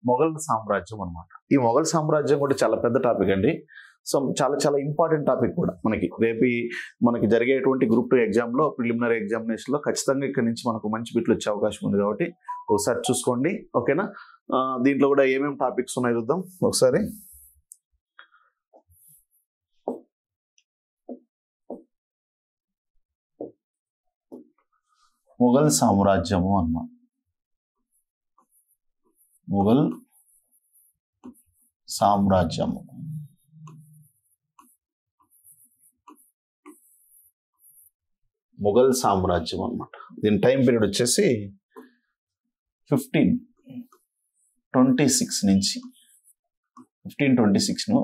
మొఘల్ సామ్రాజ్యం అన్నమాట. ఈ మొఘల్ సామ్రాజ్యం కూడా చాలా పెద్ద టాపిక్ అండి. సో చాలా చాలా ఇంపార్టెంట్ టాపిక్ కూడా మనకి జరిగేటువంటి గ్రూప్ 2 ఎగ్జామ్లో, ప్రిలిమినరీ ఎగ్జామినేషన్లో ఖచ్చితంగా ఇక్కడ నుంచి మనకు మంచి బిట్లు వచ్చే అవకాశం ఉంది కాబట్టి ఒకసారి చూసుకోండి. ఓకేనా? దీంట్లో కూడా ఏమేమి టాపిక్స్ ఉన్నాయో చూద్దాం ఒకసారి. మొఘల్ సామ్రాజ్యము అన్నమాట. మొఘల్ సామ్రాజ్యము మొఘల్ సామ్రాజ్యం అన్నమాట. దీని టైం పీరియడ్ వచ్చేసి 1526 నుంచి 1526ను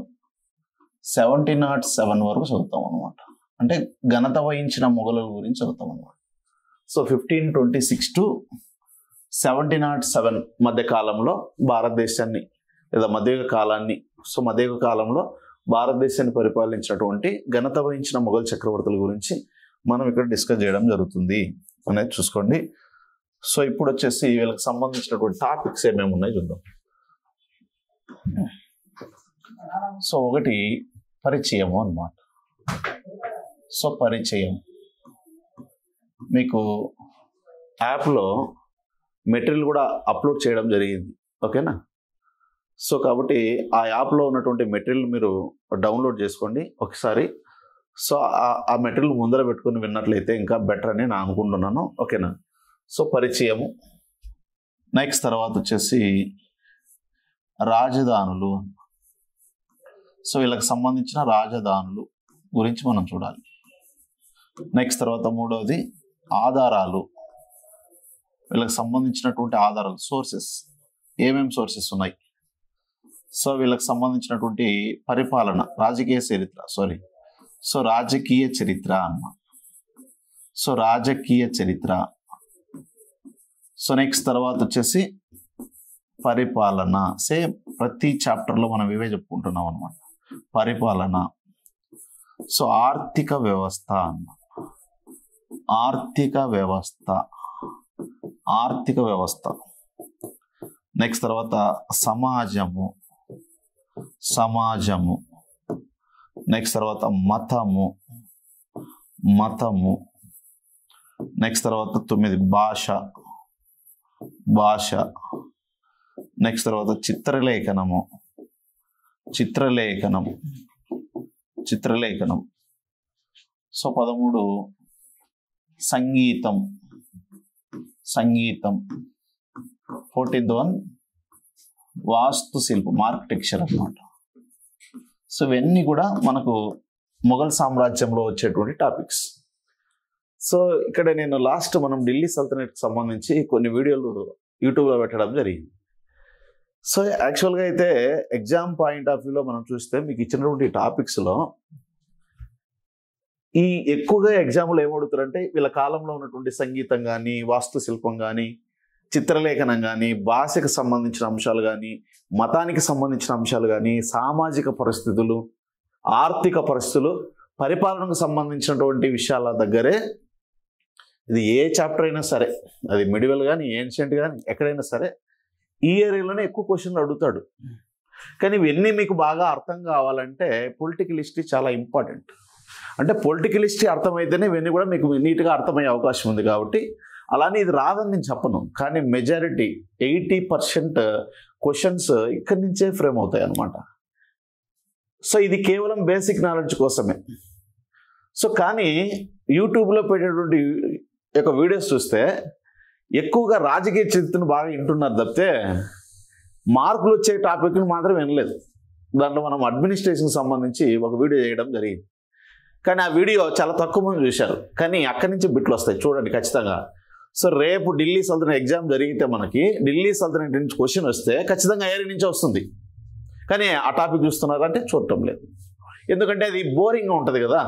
1707 వరకు చదువుతాం అనమాట. అంటే ఘనత వహించిన మొఘలుల గురించి చదువుతాం అనమాట. సో 1526 to 1707 మధ్య కాలంలో భారతదేశాన్ని లేదా మధ్యయుగ కాలంలో భారతదేశాన్ని పరిపాలించినటువంటి ఘనత వహించిన మొఘల్ చక్రవర్తుల గురించి మనం ఇక్కడ డిస్కస్ చేయడం జరుగుతుంది అనేది చూసుకోండి. సో ఇప్పుడు వచ్చేసి వీళ్ళకి సంబంధించినటువంటి టాపిక్స్ ఏమేమి ఉన్నాయి చూద్దాం. సో ఒకటి పరిచయము అన్నమాట. సో పరిచయం మీకు యాప్లో మెటీరియల్ కూడా అప్లోడ్ చేయడం జరిగింది. ఓకేనా? సో కాబట్టి ఆ యాప్లో ఉన్నటువంటి మెటీరియల్ మీరు డౌన్లోడ్ చేసుకోండి ఒకసారి. సో ఆ మెటీరియల్ ముందర పెట్టుకుని విన్నట్లయితే ఇంకా బెటర్ అని నేను అనుకుంటున్నాను. ఓకేనా? సో పరిచయము. నెక్స్ట్ తర్వాత వచ్చేసి రాజధానులు. సో వీళ్ళకి సంబంధించిన రాజధానులు గురించి మనం చూడాలి. నెక్స్ట్ తర్వాత మూడవది ఆధారాలు. వీళ్ళకి సంబంధించినటువంటి ఆధారాలు, సోర్సెస్, ఏమేమి సోర్సెస్ ఉన్నాయి. సో వీళ్ళకి సంబంధించినటువంటి పరిపాలన, రాజకీయ చరిత్ర అన్నమాట. సో రాజకీయ చరిత్ర. సో నెక్స్ట్ తర్వాత వచ్చేసి పరిపాలన. సేమ్ ప్రతి చాప్టర్లో మనం ఇవే చెప్పుకుంటున్నాం అన్నమాట. పరిపాలన. సో ఆర్థిక వ్యవస్థ అన్నమాట. ఆర్థిక వ్యవస్థ. నెక్స్ట్ తర్వాత సమాజము. నెక్స్ట్ తర్వాత మతము. నెక్స్ట్ తర్వాత 9 భాష. నెక్స్ట్ తర్వాత చిత్రలేఖనం. సో 13 సంగీతం. 14th one వాస్తు శిల్పం, ఆర్కిటెక్చర్ అన్నమాట. సో ఇవన్నీ కూడా మనకు మొఘల్ సామ్రాజ్యంలో వచ్చేటువంటి టాపిక్స్. సో ఇక్కడ నేను మనం ఢిల్లీ సల్తనట్కి సంబంధించి కొన్ని వీడియోలు యూట్యూబ్లో పెట్టడం జరిగింది. సో యాక్చువల్గా అయితే ఎగ్జామ్ పాయింట్ ఆఫ్ వ్యూలో మనం చూస్తే మీకు ఇచ్చినటువంటి టాపిక్స్లో ఎక్కువగా ఎగ్జామ్లో ఏమడుగుతారంటే వీళ్ళ కాలంలో ఉన్నటువంటి సంగీతం కానీ, వాస్తుశిల్పం కానీ, చిత్రలేఖనం కానీ, భాషకు సంబంధించిన అంశాలు కానీ, మతానికి సంబంధించిన అంశాలు కానీ, సామాజిక పరిస్థితులు, ఆర్థిక పరిస్థితులు, పరిపాలనకు సంబంధించినటువంటి విషయాల దగ్గరే ఇది ఏ చాప్టర్ అయినా సరే, అది మిడివల్ కానీ, ఏన్షియంట్ కానీ, ఎక్కడైనా సరే ఈ ఏరియాలోనే ఎక్కువ క్వశ్చన్లు అడుగుతాడు. కానీ ఇవన్నీ మీకు బాగా అర్థం కావాలంటే పొలిటికల్ హిస్టరీ చాలా ఇంపార్టెంట్. అంటే పొలిటికల్ హిస్టరీ అర్థమైతేనే ఇవన్నీ కూడా మీకు నీట్గా అర్థమయ్యే అవకాశం ఉంది. కాబట్టి అలానే ఇది రాదని నేను చెప్పను, కానీ మెజారిటీ 80% క్వశ్చన్స్ ఇక్కడి నుంచే ఫ్రేమ్ అవుతాయి అన్నమాట. సో ఇది కేవలం బేసిక్ నాలెడ్జ్ కోసమే. సో కానీ యూట్యూబ్లో పెట్టేటువంటి యొక్క వీడియోస్ చూస్తే ఎక్కువగా రాజకీయ చరిత్రను బాగా వింటున్నారు తప్పితే మార్కులు వచ్చే టాపిక్ని మాత్రం వినలేదు. దాంట్లో మనం అడ్మినిస్ట్రేషన్కి సంబంధించి ఒక వీడియో చేయడం జరిగింది. కానీ ఆ వీడియో చాలా తక్కువ మంది చూశారు, కానీ అక్కడి నుంచి బిట్లు వస్తాయి చూడండి ఖచ్చితంగా. సో రేపు ఢిల్లీ సల్తనట్ ఎగ్జామ్ జరిగితే మనకి ఢిల్లీ సల్తనట్ నుంచి క్వశ్చన్ వస్తే ఖచ్చితంగా ఏరియా నుంచి వస్తుంది. కానీ ఆ టాపిక్ చూస్తున్నారంటే చూడటం లేదు, ఎందుకంటే అది బోరింగ్గా ఉంటుంది కదా.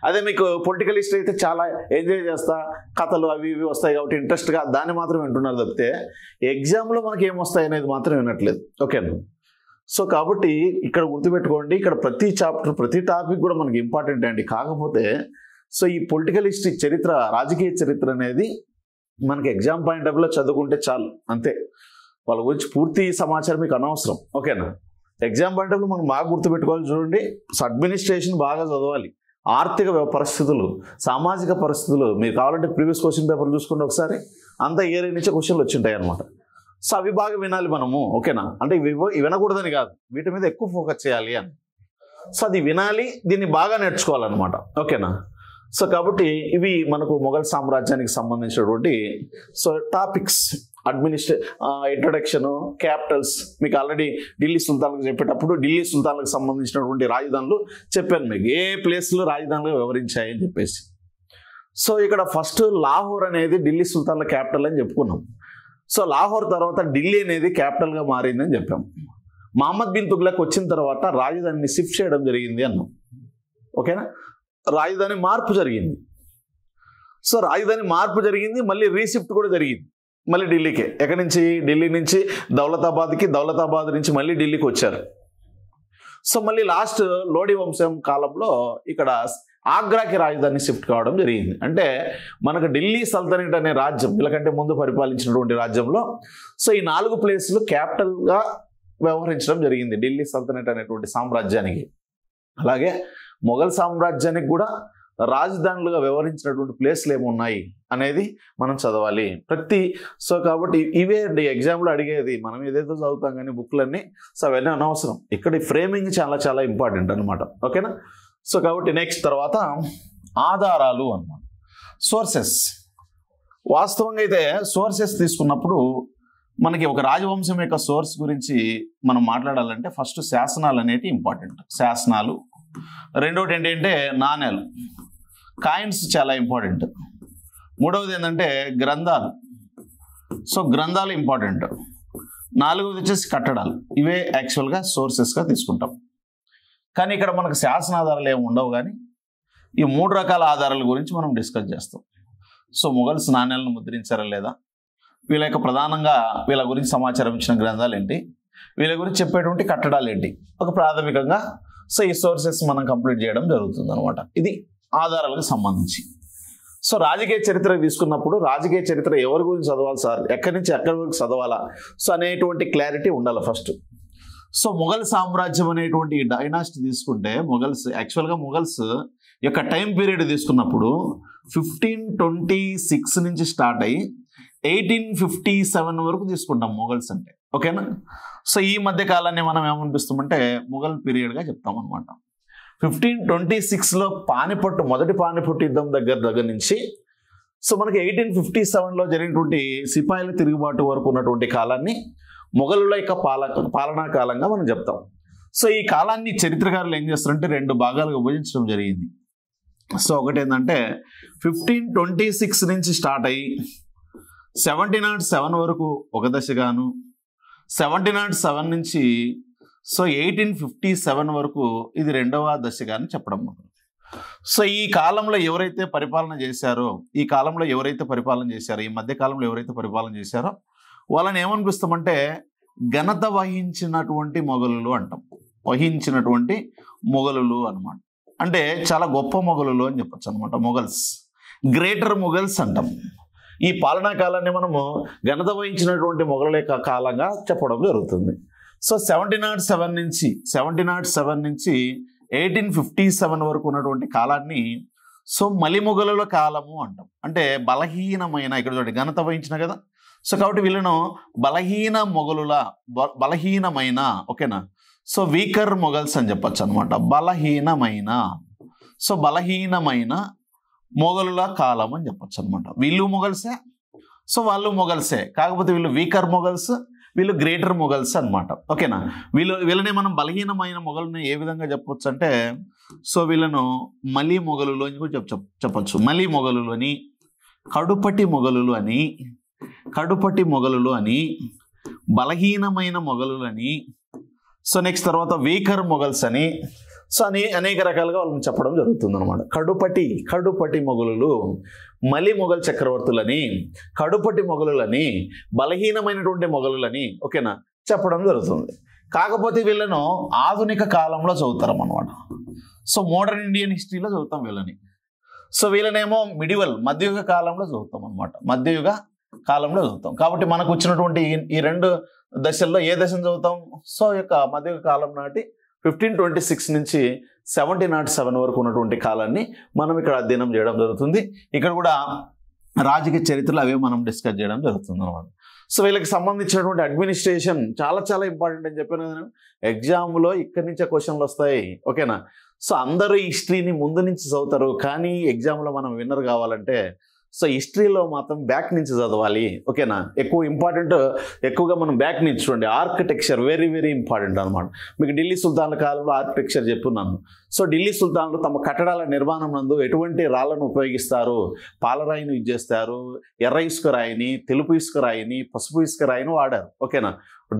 అదే మీకు పొలిటికల్ హిస్టరీ అయితే చాలా ఎంజాయ్ చేస్తా, కథలు అవి ఇవి వస్తాయి కాబట్టి ఇంట్రెస్ట్గా దాన్ని మాత్రం వింటున్నారు తప్పితే ఎగ్జామ్లో మనకి ఏమొస్తాయి అనేది మాత్రం వినట్లేదు. ఓకేనా? సో కాబట్టి ఇక్కడ గుర్తుపెట్టుకోండి, ఇక్కడ ప్రతి చాప్టర్ ప్రతి టాపిక్ కూడా మనకి ఇంపార్టెంట్ అండి. కాకపోతే సో ఈ పొలిటికల్ హిస్టరీ చరిత్ర, రాజకీయ చరిత్ర అనేది మనకి ఎగ్జామ్ పాయింట్ ఆఫ్ వ్యూలో చదువుకుంటే చాలు, అంతే. వాళ్ళ గురించి పూర్తి సమాచారం మీకు అనవసరం. ఓకేనా? ఎగ్జామ్ పడేటప్పుడు మనం బాగా గుర్తుపెట్టుకోవాలి. చూడండి, అడ్మినిస్ట్రేషన్ బాగా చదవాలి, ఆర్థిక పరిస్థితులు, సామాజిక పరిస్థితులు, మీరు కావాలంటే ప్రీవియస్ క్వశ్చన్ పేపర్ చూసుకుంటే ఒకసారి అంతా ఏరియా నుంచే క్వశ్చన్లు వచ్చింటాయి అనమాట. సో అవి బాగా వినాలి మనము. ఓకేనా? అంటే ఇవి వినకూడదని కాదు, వీటి మీద ఎక్కువ ఫోకస్ చేయాలి అని. సో అది వినాలి, దీన్ని బాగా నేర్చుకోవాలన్నమాట. ఓకేనా? సో కాబట్టి ఇవి మనకు మొఘల్ సామ్రాజ్యానికి సంబంధించినటువంటి టాపిక్స్. ఇంట్రొడక్షన్, క్యాపిటల్స్, మీకు ఆల్రెడీ ఢిల్లీ సుల్తాన్లకు చెప్పేటప్పుడు ఢిల్లీ సుల్తాన్లకు సంబంధించినటువంటి రాజధానులు చెప్పాను మీకు, ఏ ప్లేస్లో రాజధానులు వివరించాయని చెప్పేసి. సో ఇక్కడ ఫస్ట్ లాహోర్ అనేది ఢిల్లీ సుల్తాన్ల క్యాపిటల్ అని చెప్పుకున్నాం. సో లాహోర్ తర్వాత ఢిల్లీ అనేది క్యాపిటల్గా మారిందని చెప్పాం. మహమ్మద్ బిన్ తుగ్లక్ వచ్చిన తర్వాత రాజధానిని షిఫ్ట్ చేయడం జరిగింది అన్నాం. ఓకేనా? రాజధాని మార్పు జరిగింది. సో రాజధాని మార్పు జరిగింది, మళ్ళీ రీషిఫ్ట్ కూడా జరిగింది, మళ్ళీ ఢిల్లీకే. ఎక్కడి నుంచి? ఢిల్లీ నుంచి దౌలతాబాద్కి, దౌలతాబాద్ నుంచి మళ్ళీ ఢిల్లీకి వచ్చారు. సో మళ్ళీ లాస్ట్ లోడి వంశం కాలంలో ఇక్కడ ఆగ్రాకి రాజధాని షిఫ్ట్ కావడం జరిగింది. అంటే మనకు ఢిల్లీ సల్తనట్ అనే రాజ్యం, వీళ్ళకంటే ముందు పరిపాలించినటువంటి రాజ్యంలో సో ఈ 4 ప్లేసులు క్యాపిటల్గా వ్యవహరించడం జరిగింది ఢిల్లీ సల్తనట్ అనేటువంటి సామ్రాజ్యానికి. అలాగే మొఘల్ సామ్రాజ్యానికి కూడా రాజధానులుగా వ్యవహరించినటువంటి ప్లేస్లు ఏమున్నాయి అనేది మనం చదవాలి సో కాబట్టి ఇవే ఎగ్జామ్లో అడిగేది. మనం ఏదైతే చదువుతాం కానీ బుక్లన్నీ సో అవన్నీ అనవసరం. ఇక్కడ ఫ్రేమింగ్ చాలా చాలా ఇంపార్టెంట్ అనమాట. ఓకేనా? సో కాబట్టి నెక్స్ట్ తర్వాత ఆధారాలు అన్నమాట, సోర్సెస్. వాస్తవంగా అయితే సోర్సెస్ తీసుకున్నప్పుడు మనకి ఒక రాజవంశం యొక్క సోర్స్ గురించి మనం మాట్లాడాలంటే ఫస్ట్ శాసనాలు అనేవి ఇంపార్టెంట్. శాసనాలు. రెండోటి ఏంటంటే నాణేలు, కాయిన్స్ చాలా ఇంపార్టెంట్. మూడవది ఏంటంటే గ్రంథాలు. సో గ్రంథాలు ఇంపార్టెంట్. నాలుగవది వచ్చేసి కట్టడాలు. ఇవే యాక్చువల్గా సోర్సెస్గా తీసుకుంటాం. కానీ ఇక్కడ మనకు శాసనాధారాలు ఏమి ఉండవు, కానీ ఈ 3 రకాల ఆధారాల గురించి మనం డిస్కస్ చేస్తాం. సో మొఘల్స్ నాణ్యాలను ముద్రించారా లేదా, వీళ్ళ యొక్క ప్రధానంగా వీళ్ళ గురించి సమాచారం ఇచ్చిన గ్రంథాలు ఏంటి, వీళ్ళ గురించి చెప్పేటువంటి కట్టడాలు ఏంటి, ఒక ప్రాథమికంగా సో ఈ సోర్సెస్ మనం కంప్లీట్ చేయడం జరుగుతుంది అనమాట. ఇది ఆధారాలకు సంబంధించి. సో రాజకీయ చరిత్ర తీసుకున్నప్పుడు రాజకీయ చరిత్ర ఎవరి గురించి చదవాలి సార్, ఎక్కడి నుంచి ఎక్కడి వరకు చదవాలా సో అనేటువంటి క్లారిటీ ఉండాలి ఫస్ట్. సో మొఘల్ సామ్రాజ్యం అనేటువంటి డైనాసిటీ తీసుకుంటే యాక్చువల్గా మొఘల్స్ యొక్క టైం పీరియడ్ తీసుకున్నప్పుడు 1526 నుంచి స్టార్ట్ అయ్యి 1857 వరకు తీసుకుంటాం మొఘల్స్ అంటే. ఓకేనా? సో ఈ మధ్య కాలాన్ని మనం ఏమనిపిస్తామంటే మొఘల్ పీరియడ్గా చెప్తాం అనమాట. 1526లో మొదటి పానిపట్టు యుద్ధం దగ్గర నుంచి సో మనకి 1857లో జరిగినటువంటి సిపాయిల తిరుగుబాటు వరకు ఉన్నటువంటి కాలాన్ని మొఘలుల యొక్క పాలనా కాలంగా మనం చెప్తాం. సో ఈ కాలాన్ని చరిత్రకారులు ఏం చేస్తారంటే 2 భాగాలుగా విభజించడం జరిగింది. సో ఒకటి ఏంటంటే 1526 నుంచి స్టార్ట్ అయ్యి 1707 వరకు ఒక దశగాను, 1707 నుంచి సో 1857 వరకు ఇది 2వ దశగాని చెప్పడం. సో ఈ కాలంలో ఎవరైతే పరిపాలన చేశారో ఈ మధ్య కాలంలో ఎవరైతే పరిపాలన చేశారో వాళ్ళని ఏమనిపిస్తామంటే ఘనత వహించినటువంటి మొఘలులు అంటాం. వహించినటువంటి మొఘలులు అనమాట. అంటే చాలా గొప్ప మొఘలులు అని చెప్పచ్చు అనమాట. మొఘల్స్, గ్రేటర్ మొఘల్స్ అంటాం. ఈ పాలనా కాలాన్ని మనము ఘనత వహించినటువంటి మొఘలుల యొక్క కాలంగా చెప్పడం జరుగుతుంది. సో 1707 నుంచి 1857 వరకు ఉన్నటువంటి కాలాన్ని సో మలి మొఘలుల కాలము అంటాం. అంటే బలహీనమైన, ఇక్కడ చూడండి ఘనత వహించిన కదా, సో కాబట్టి వీళ్ళను బలహీనమైన ఓకేనా, సో వీకర్ మొఘల్స్ అని చెప్పచ్చు అనమాట. బలహీనమైన మొఘలుల కాలం అని చెప్పచ్చు అనమాట. వీళ్ళు మొఘల్సే, సో వాళ్ళు మొఘల్సే, కాకపోతే వీళ్ళు వీకర్ మొఘల్స్, వీళ్ళు గ్రేటర్ మొఘల్స్ అనమాట. ఓకేనా? వీళ్ళని మనం బలహీనమైన మొఘలుని ఏ విధంగా చెప్పొచ్చు అంటే సో వీళ్ళను మలి మొఘలులు అని కూడా చెప్పచ్చు. మలి మొఘలులు అని, కడుపటి మొఘలులు అని, బలహీనమైన మొఘలులు అని, సో నెక్స్ట్ తర్వాత వీకర్ మొఘల్స్ అని, సో అనేక రకాలుగా వాళ్ళని చెప్పడం జరుగుతుంది అనమాట. కడుపటి మొఘలులు, మలి మొఘల్ చక్రవర్తులని, కడుపటి మొఘలులని, బలహీనమైనటువంటి మొఘలులని ఓకేనా చెప్పడం జరుగుతుంది. కాకపోతే వీళ్ళను ఆధునిక కాలంలో చదువుతారు అన్నమాట. సో మోడర్న్ ఇండియన్ హిస్టరీలో చదువుతాం వీళ్ళని. సో వీళ్ళనేమో మధ్యయుగ కాలంలో చదువుతాం అనమాట. మధ్యయుగ కాలంలో చదువుతాం. కాబట్టి మనకు వచ్చినటువంటి ఈ రెండు దశల్లో ఏ దశను చదువుతాం? సో యొక్క మధ్యయుగ కాలం నాటి 1526 నుంచి 1707 వరకు ఉన్నటువంటి కాలాన్ని మనం ఇక్కడ అధ్యయనం చేయడం జరుగుతుంది. ఇక్కడ కూడా రాజకీయ చరిత్రలు అవే మనం డిస్కస్ చేయడం జరుగుతుంది అన్నమాట. సో వీళ్ళకి సంబంధించినటువంటి అడ్మినిస్ట్రేషన్ చాలా చాలా ఇంపార్టెంట్ అని చెప్పాను కదా. ఎగ్జామ్లో ఇక్కడి నుంచే క్వశ్చన్లు వస్తాయి, ఓకేనా. సో అందరూ హిస్టరీని ముందు నుంచి చదువుతారు, కానీ ఎగ్జామ్లో మనం విన్నర్ కావాలంటే సో హిస్టరీలో మాత్రం బ్యాక్ నుంచి చదవాలి, ఓకేనా. ఎక్కువగా మనం బ్యాక్ నుంచి చూడండి. ఆర్కిటెక్చర్ వెరీ వెరీ ఇంపార్టెంట్ అనమాట. మీకు ఢిల్లీ సుల్తాన్ల కాలంలో ఆర్కిటెక్చర్ చెప్పున్నాను. సో ఢిల్లీ సుల్తాన్లు తమ కట్టడాల నిర్మాణం నందు ఎటువంటి రాళ్లను ఉపయోగిస్తారు? పాలరాయిని యూజ్ చేస్తారు, ఎర్ర ఇసుక రాయిని, తెలుపు ఇసుక రాయిని, పసుపు ఇసుక రాయిని వాడారు, ఓకేనా.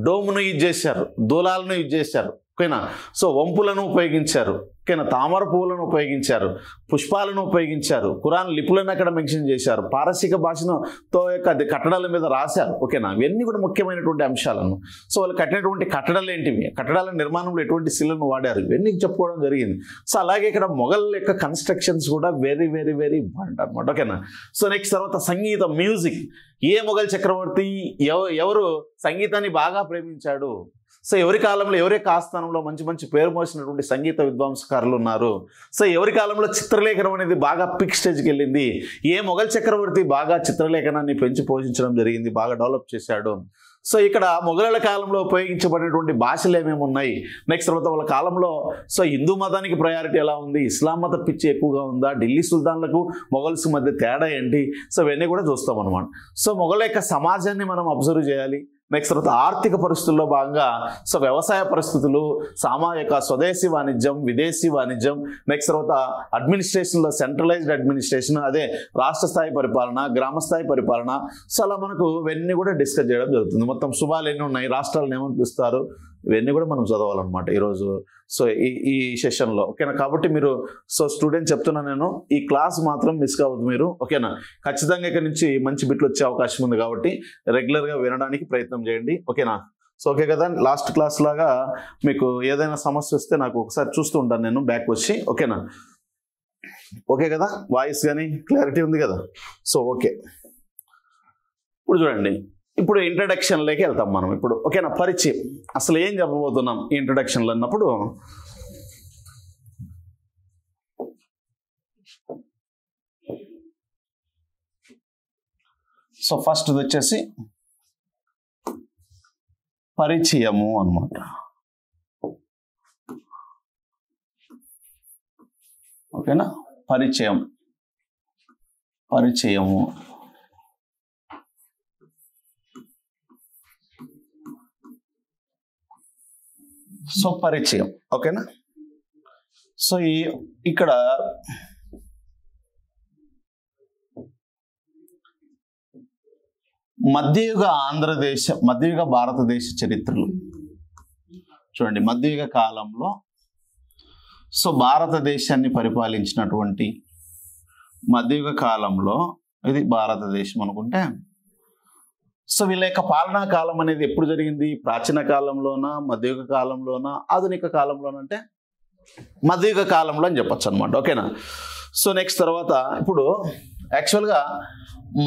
డోమ్ను యూజ్ చేశారు, దూలాలను యూజ్ చేశారు, ఓకేనా. సో వంపులను ఉపయోగించారు, ఓకేనా. తామర పువ్వులను ఉపయోగించారు, పుష్పాలను ఉపయోగించారు, ఖురాన్ లిపులను అక్కడ మెన్షన్ చేశారు, పారసీక భాషతో యొక్క కట్టడాల మీద రాశారు, ఓకేనా. ఇవన్నీ కూడా ముఖ్యమైనటువంటి అంశాలను. సో వాళ్ళు కట్టినటువంటి కట్టడాలు ఏంటివి, కట్టడాల నిర్మాణంలో ఎటువంటి శిలను వాడారు, ఇవన్నీ చెప్పుకోవడం జరిగింది. సో అలాగే ఇక్కడ మొఘల్ యొక్క కన్స్ట్రక్షన్స్ కూడా వెరీ వెరీ వెరీ ఇంపార్టెంట్ అనమాట, ఓకేనా. సో నెక్స్ట్ తర్వాత సంగీతం, మ్యూజిక్. ఏ మొఘల్ చక్రవర్తి ఎవరు సంగీతాన్ని బాగా ప్రేమించాడు? సో ఎవరి కాలంలో ఎవరి ఆస్థానంలో మంచి మంచి పేరు మోసినటువంటి సంగీత విద్వాంసకారులు ఉన్నారు? సో ఎవరి కాలంలో చిత్రలేఖనం అనేది బాగా పిక్ స్టేజ్కి వెళ్ళింది? ఏ మొఘల్ చక్రవర్తి బాగా చిత్రలేఖనాన్ని పెంచి పోషించడం జరిగింది, బాగా డెవలప్ చేశాడు? సో ఇక్కడ మొఘలుల కాలంలో ఉపయోగించబడినటువంటి భాషలు ఏమేమి ఉన్నాయి? నెక్స్ట్ తర్వాత వాళ్ళ కాలంలో సో హిందూ మతానికి ప్రయారిటీ ఎలా ఉంది? ఇస్లాం మత పిచ్చి ఎక్కువగా ఉందా? ఢిల్లీ సుల్తాన్లకు మొఘల్స్ మధ్య తేడా ఏంటి? సో ఇవన్నీ కూడా చూస్తాం అనమాట. సో మొఘల్ యొక్క సమాజాన్ని మనం అబ్జర్వ్ చేయాలి. నెక్స్ట్ తర్వాత ఆర్థిక పరిస్థితుల్లో భాగంగా సో వ్యవసాయ పరిస్థితులు, సామాజిక స్వదేశీ వాణిజ్యం, విదేశీ వాణిజ్యం, నెక్స్ట్ తర్వాత అడ్మినిస్ట్రేషన్లో సెంట్రలైజ్డ్ అడ్మినిస్ట్రేషన్, అదే రాష్ట్ర స్థాయి పరిపాలన, గ్రామ స్థాయి పరిపాలన. సో అలా మనకు ఇవన్నీ కూడా డిస్కస్ చేయడం జరుగుతుంది. మొత్తం శుభాలు ఎన్ని ఉన్నాయి, రాష్ట్రాలను ఏమని పిలుస్తారు, ఇవన్నీ కూడా మనం చదవాలన్నమాట ఈరోజు సో ఈ సెషన్లో, ఓకేనా. కాబట్టి మీరు సో స్టూడెంట్ చెప్తున్నా నేను, ఈ క్లాస్ మాత్రం మిస్ కావద్దు మీరు, ఓకేనా. ఖచ్చితంగా ఇక్కడ నుంచి మంచి బిట్లు వచ్చే అవకాశం ఉంది కాబట్టి రెగ్యులర్గా వినడానికి ప్రయత్నం చేయండి, ఓకేనా. సో ఓకే కదా. లాస్ట్ క్లాస్ లాగా మీకు ఏదైనా సమస్య వస్తే నాకు ఒకసారి చూస్తూ ఉంటాను నేను బ్యాక్ వచ్చి, ఓకేనా. ఓకే కదా, వాయిస్ కానీ క్లారిటీ ఉంది కదా. సో ఓకే, ఇప్పుడు చూడండి, ఇప్పుడు ఇంట్రడక్షన్లోకి వెళ్తాం మనం ఇప్పుడు, ఓకేనా. పరిచయం, అసలు ఏం చెప్పబోతున్నాం ఈ ఇంట్రడక్షన్లో అన్నప్పుడు, సో ఫస్ట్ వచ్చేసి పరిచయము అన్నమాట, ఓకేనా. పరిచయము సో పరిచయం, ఓకేనా. సో ఇక్కడ మధ్యయుగ భారతదేశ చరిత్రలు చూడండి. మధ్యయుగ కాలంలో సో భారతదేశాన్ని పరిపాలించినటువంటి మధ్యయుగ కాలంలో ఇది భారతదేశం అనుకుంటే, సో వీళ్ళ యొక్క పాలనా కాలం అనేది ఎప్పుడు జరిగింది? ప్రాచీన కాలంలోనా, మధ్యయుగ కాలంలోనా, ఆధునిక కాలంలోనా అంటే మధ్యయుగ కాలంలో అని చెప్పచ్చు అనమాట, ఓకేనా. సో నెక్స్ట్ తర్వాత ఇప్పుడు యాక్చువల్గా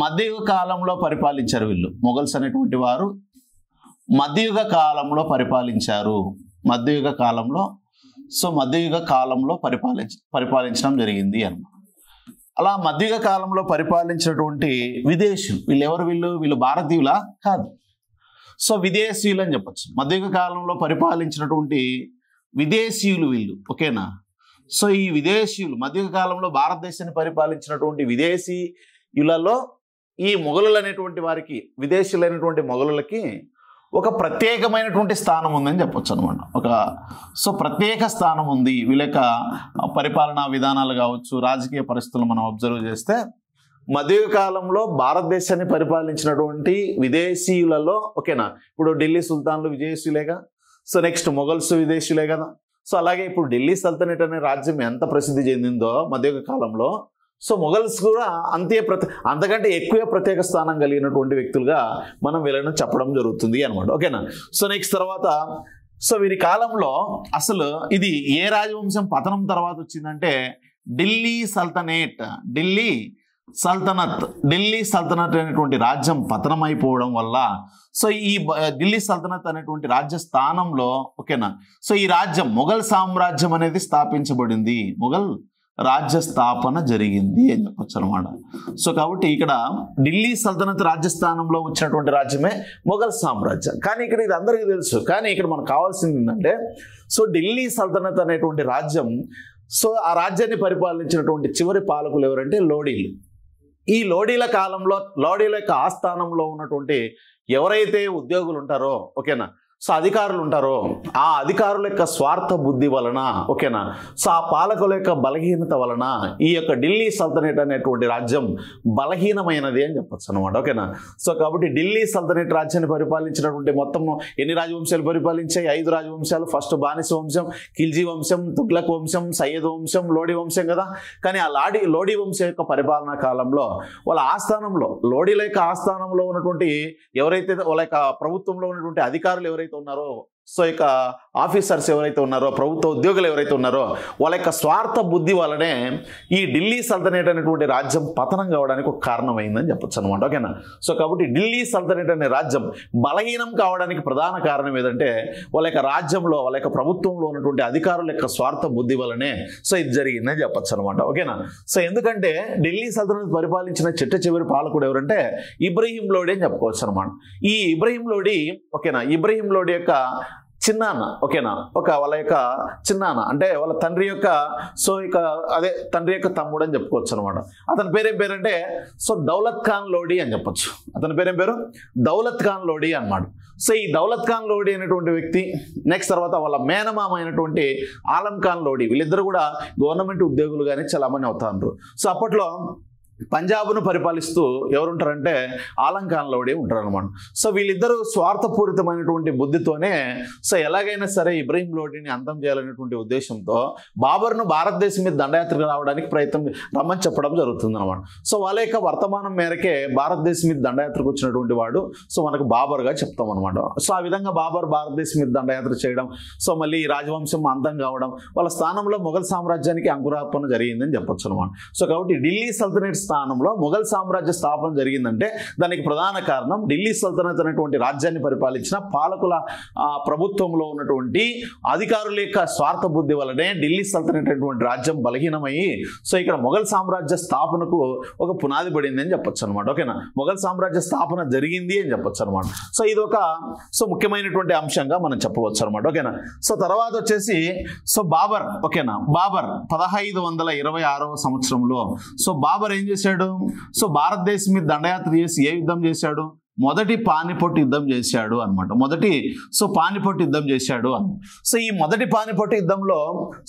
మధ్యయుగ కాలంలో పరిపాలించారు వీళ్ళు, మొఘల్స్ అనేటువంటి వారు మధ్యయుగ కాలంలో పరిపాలించారు. మధ్యయుగ కాలంలో పరిపాలించడం జరిగింది అన్నమాట. అలా మధ్యయుగ కాలంలో పరిపాలించినటువంటి విదేశీయులు, వీళ్ళు భారతీయులా? కాదు. సో విదేశీయులు అని చెప్పచ్చు. మధ్యయుగ కాలంలో పరిపాలించినటువంటి విదేశీయులు వీళ్ళు, ఓకేనా. సో ఈ విదేశీయులు మధ్యయుగ కాలంలో భారతదేశాన్ని పరిపాలించినటువంటి విదేశీయులలో ఈ మొఘలులు అనేటువంటి వారికి, విదేశీయులైనటువంటి మొఘలులకి ఒక ప్రత్యేకమైనటువంటి స్థానం ఉందని చెప్పొచ్చు అనమాట. సో ప్రత్యేక స్థానం ఉంది. వీళ్ళ యొక్క పరిపాలనా విధానాలు కావచ్చు, రాజకీయ పరిస్థితులు మనం అబ్జర్వ్ చేస్తే మధ్యయుగ కాలంలో భారతదేశాన్ని పరిపాలించినటువంటి విదేశీయులలో, ఓకేనా. ఇప్పుడు ఢిల్లీ సుల్తాన్లు విదేశీయులేగా. సో నెక్స్ట్ మొఘల్స్ విదేశీయులే కదా. సో అలాగే ఇప్పుడు ఢిల్లీ సల్తనట్ అనే రాజ్యం ఎంత ప్రసిద్ధి చెందిందో మధ్యయుగ కాలంలో, సో మొఘల్స్ కూడా అంతకంటే ఎక్కువ ప్రత్యేక స్థానం కలిగినటువంటి వ్యక్తులుగా మనం వీళ్ళని చెప్పడం జరుగుతుంది అనమాట, ఓకేనా. సో నెక్స్ట్ తర్వాత సో వీరి కాలంలో అసలు ఇది ఏ రాజవంశం పతనం తర్వాత వచ్చిందంటే ఢిల్లీ సల్తనత్, ఢిల్లీ సల్తనత్ అనేటువంటి రాజ్యం పతనమైపోవడం వల్ల సో ఈ ఢిల్లీ సల్తనత్ అనేటువంటి రాజ్య స్థానంలో ఓకేనా సో ఈ రాజ్యం మొఘల్ సామ్రాజ్యం అనేది స్థాపించబడింది, మొఘల్ రాజ్య స్థాపన జరిగింది అని చెప్పొచ్చు అనమాట. సో కాబట్టి ఇక్కడ ఢిల్లీ సల్తనత్ రాజ్యస్థానంలో వచ్చినటువంటి రాజ్యమే మొఘల్ సామ్రాజ్యం. కానీ ఇక్కడ ఇది అందరికీ తెలుసు, కానీ ఇక్కడ మనకు కావాల్సింది ఏంటంటే సో ఢిల్లీ సల్తనత్ అనేటువంటి రాజ్యం, సో ఆ రాజ్యాన్ని పరిపాలించినటువంటి చివరి పాలకులు ఎవరంటే లోడీలు. ఈ లోడీల కాలంలో లోడీల యొక్క ఆస్థానంలో ఉన్నటువంటి ఎవరైతే ఉద్యోగులు ఉంటారో ఓకేనా సో అధికారులు ఉంటారో ఆ అధికారుల యొక్క స్వార్థ బుద్ధి వలన ఓకేనా సో ఆ పాలకుల యొక్క బలహీనత వలన ఈ యొక్క ఢిల్లీ సల్తనత్ అనేటువంటి రాజ్యం బలహీనమైనది అని చెప్పొచ్చు అనమాట. ఓకేనా సో కాబట్టి ఢిల్లీ సల్తనత్ రాజ్యాన్ని పరిపాలించినటువంటి మొత్తం ఎన్ని రాజవంశాలు పరిపాలించాయి? 5 రాజవంశాలు. ఫస్ట్ బానిస వంశం, ఖిల్జీ వంశం, తుగ్లక్ వంశం, సయ్యద్ వంశం, లోడీ వంశం కదా. కానీ ఆ లోడీ వంశం యొక్క పరిపాలనా కాలంలో వాళ్ళ ఆస్థానంలో లోడీల యొక్క ఆస్థానంలో ఉన్నటువంటి ఎవరైతే వాళ్ళ యొక్క ప్రభుత్వంలో ఉన్నటువంటి అధికారులు ఎవరైతే ఉన్నారో సో ఇక ఆఫీసర్స్ ఎవరైతే ఉన్నారో ప్రభుత్వ ఉద్యోగులు ఎవరైతే ఉన్నారో వాళ్ళ యొక్క స్వార్థ బుద్ధి వల్లనే ఈ ఢిల్లీ సల్తనత్ అనేటువంటి రాజ్యం పతనం కావడానికి ఒక కారణమైందని చెప్పొచ్చు అనమాట. ఓకేనా సో కాబట్టి ఢిల్లీ సల్తనత్ అనే రాజ్యం బలహీనం కావడానికి ప్రధాన కారణం ఏదంటే వాళ్ళ యొక్క రాజ్యంలో వాళ్ళ యొక్క ప్రభుత్వంలో ఉన్నటువంటి అధికారుల యొక్క స్వార్థ బుద్ధి వల్లనే సో ఇది జరిగిందని చెప్పొచ్చు అనమాట. ఓకేనా సో ఎందుకంటే ఢిల్లీ సల్తనత్ పరిపాలించిన చిట్ట చివరి పాలకుడు ఎవరంటే ఇబ్రహీం లోడీ అని చెప్పుకోవచ్చు అనమాట. ఈ ఇబ్రహీం లోడీ ఓకేనా ఇబ్రహీం లోడీ యొక్క చిన్నాన్న ఓకేనా వాళ్ళ యొక్క చిన్నాన్న అంటే వాళ్ళ తండ్రి యొక్క సో ఇక అదే తండ్రి యొక్క తమ్ముడు అని చెప్పుకోవచ్చు అనమాట. అతని పేరేం పేరంటే సో దౌలత్ ఖాన్ లోడీ అని చెప్పొచ్చు. అతని పేరేం పేరు దౌలత్ ఖాన్ లోడీ అన్నమాట. సో ఈ దౌలత్ ఖాన్ లోడీ అనేటువంటి వ్యక్తి నెక్స్ట్ తర్వాత వాళ్ళ మేనమామ అయినటువంటి ఆలం ఖాన్ లోడీ వీళ్ళిద్దరు కూడా గవర్నమెంట్ ఉద్యోగులు కానీ చాలా మంది అవుతారు. సో అప్పట్లో పంజాబ్ను పరిపాలిస్తూ ఎవరుంటారంటే ఆలం ఖాన్ లోడీ ఉంటారు అనమాట. సో వీళ్ళిద్దరూ స్వార్థపూరితమైనటువంటి బుద్ధితోనే సో ఎలాగైనా సరే ఇబ్రహీం లోడీని అంతం చేయాలనేటువంటి ఉద్దేశంతో బాబర్ను భారతదేశం మీద దండయాత్రకు రావడానికి రమ్మని చెప్పడం జరుగుతుంది అనమాట. సో వాళ్ళ యొక్క వర్తమానం మేరకే భారతదేశం మీద దండయాత్రకు వచ్చినటువంటి వాడు సో మనకు బాబర్గా చెప్తాం అనమాట. సో ఆ విధంగా బాబర్ భారతదేశం మీద దండయాత్ర చేయడం సో మళ్ళీ రాజవంశం అంతం కావడం వాళ్ళ స్థానంలో మొఘల్ సామ్రాజ్యానికి అంకురార్పణ జరిగిందని చెప్పొచ్చు అనమాట. సో కాబట్టి ఢిల్లీ సల్తనత్ స్థానంలో మొఘల్ సామ్రాజ్య స్థాపన జరిగిందంటే దానికి ప్రధాన కారణం ఢిల్లీ సల్తనత్ అనేటువంటి రాజ్యాన్ని పరిపాలించిన పాలకుల ప్రభుత్వంలో ఉన్నటువంటి అధికారుల యొక్క స్వార్థ బుద్ధి వల్లనే ఢిల్లీ సల్తనత్ అనేటువంటి రాజ్యం బలహీనమయ్యి సో ఇక్కడ మొఘల్ సామ్రాజ్య స్థాపనకు ఒక పునాది పడింది అని చెప్పొచ్చు అనమాట. ఓకేనా మొఘల్ సామ్రాజ్య స్థాపన జరిగింది అని చెప్పొచ్చు అనమాట. సో ఇది ఒక సో ముఖ్యమైనటువంటి అంశంగా మనం చెప్పవచ్చు అనమాట. ఓకేనా సో తర్వాత వచ్చేసి సో బాబర్ ఓకేనా బాబర్ 1526వ సంవత్సరంలో సో బాబర్ ఏం చేశాడు సో భారతదేశం మీద దండయాత్ర చేసి ఏ యుద్ధం చేశాడు? మొదటి పానిపట్టు యుద్ధం చేశాడు అనమాట. మొదటి సో పానిపట్టు యుద్ధం చేశాడు అని. సో ఈ మొదటి పానిపట్టు యుద్ధంలో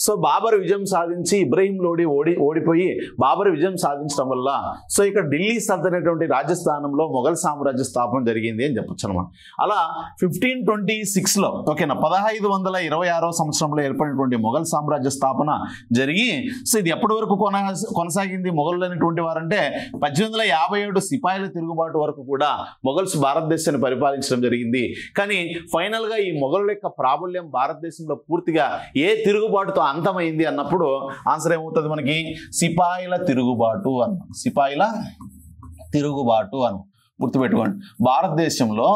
సో బాబర్ విజయం సాధించి ఇబ్రహీం లోడీ ఓడిపోయి బాబర్ విజయం సాధించడం వల్ల సో ఇక్కడ ఢిల్లీ సల్తనత్ రాజస్థానంలో మొఘల్ సామ్రాజ్య స్థాపన జరిగింది అని చెప్పొచ్చు అనమాట. అలా 1526లో ఓకేనా 1526వ సంవత్సరంలో ఏర్పడినటువంటి మొఘల్ సామ్రాజ్య స్థాపన జరిగి సో ఇది ఎప్పటి వరకు కొనసాగింది మొఘలు అనేటువంటి వారంటే 1857 సిపాయిల తిరుగుబాటు వరకు కూడా మొఘల్స్ భారతదేశాన్ని పరిపాలించడం జరిగింది. కానీ ఫైనల్గా ఈ మొఘలుల యొక్క ప్రాబల్యం భారతదేశంలో పూర్తిగా ఏ తిరుగుబాటుతో అంతమైంది అన్నప్పుడు ఆన్సర్ ఏమవుతుంది మనకి? సిపాయిల తిరుగుబాటు అన్న సిపాయిల తిరుగుబాటు అని గుర్తుపెట్టుకోండి. భారతదేశంలో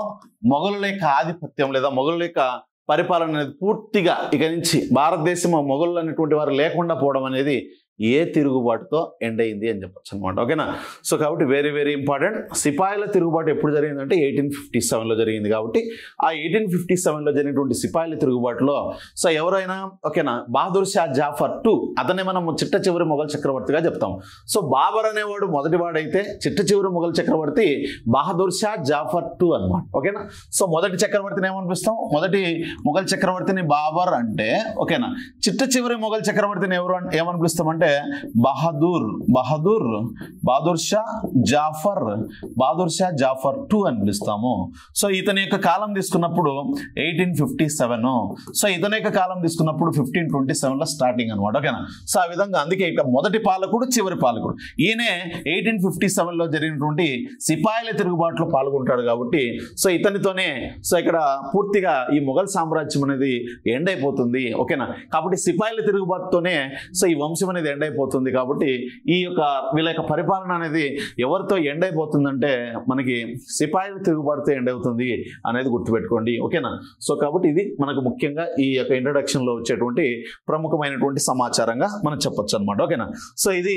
మొఘలుల యొక్క ఆధిపత్యం లేదా మొఘలుల యొక్క పరిపాలన అనేది పూర్తిగా ఇక నుంచి భారతదేశం మొఘలు అనేటువంటి వారు లేకుండా పోవడం అనేది ఏ తిరుగుబాటుతో ఎండ్ అయింది అని చెప్పొచ్చు అనమాట. ఓకేనా సో కాబట్టి వెరీ వెరీ ఇంపార్టెంట్. సిపాయిల తిరుగుబాటు ఎప్పుడు జరిగిందంటే 1857లో జరిగింది. కాబట్టి ఆ 1857లో జరిగినటువంటి సిపాయిల తిరుగుబాటులో సో ఎవరైనా ఓకేనా బహదూర్ షా జాఫర్ II అతనే మనం చిట్ట చివరి మొఘల్ చక్రవర్తిగా చెప్తాం. సో బాబర్ అనేవాడు మొదటివాడైతే చిట్ట చివరి మొఘల్ చక్రవర్తి బహదూర్ షా జాఫర్ II అనమాట. ఓకేనా సో మొదటి చక్రవర్తిని ఏమనిపిస్తాం? మొదటి మొఘల్ చక్రవర్తిని బాబర్ అంటే ఓకేనా చిట్ట చివరి మొఘల్ చక్రవర్తిని ఎవరు ఏమని పిలుస్తామంటే బహదూర్ షా జాఫర్ II అని పిలుస్తాము. సో ఇతని యొక్క కాలం తీసుకున్నప్పుడు 1857. సో ఇతని యొక్క కాలం తీసుకున్నప్పుడు 1527లో స్టార్టింగ్ అనమాట. ఓకేనా సో ఆ విధంగా అందుకే ఇక్కడ మొదటి పాలకుడు చివరి పాలకుడు ఈయనే 1857లో జరిగినటువంటి సిపాయిల తిరుగుబాటులో పాల్గొంటాడు. కాబట్టి సో ఇతనితోనే సో ఇక్కడ పూర్తిగా ఈ మొఘల్ సామ్రాజ్యం అనేది ఎండ్ అయిపోతుంది. ఓకేనా కాబట్టి సిపాయిల తిరుగుబాటుతోనే సో ఈ వంశం అనేది ఎండ్ అయిపోతుంది. కాబట్టి ఈ యొక్క వీళ్ళ యొక్క పరిపాలన అనేది ఎవరితో ఎండ్ అయిపోతుందంటే మనకి సిపాయిలు తిరుగుబాటుతో ఎండ్ అవుతుంది అనేది గుర్తుపెట్టుకోండి. ఓకేనా? సో కాబట్టి ఇది మనకు ముఖ్యంగా ఈ యొక్క ఇంట్రడక్షన్లో వచ్చేటువంటి ప్రముఖమైనటువంటి సమాచారంగా మనం చెప్పొచ్చు అనమాట. ఓకేనా? సో ఇది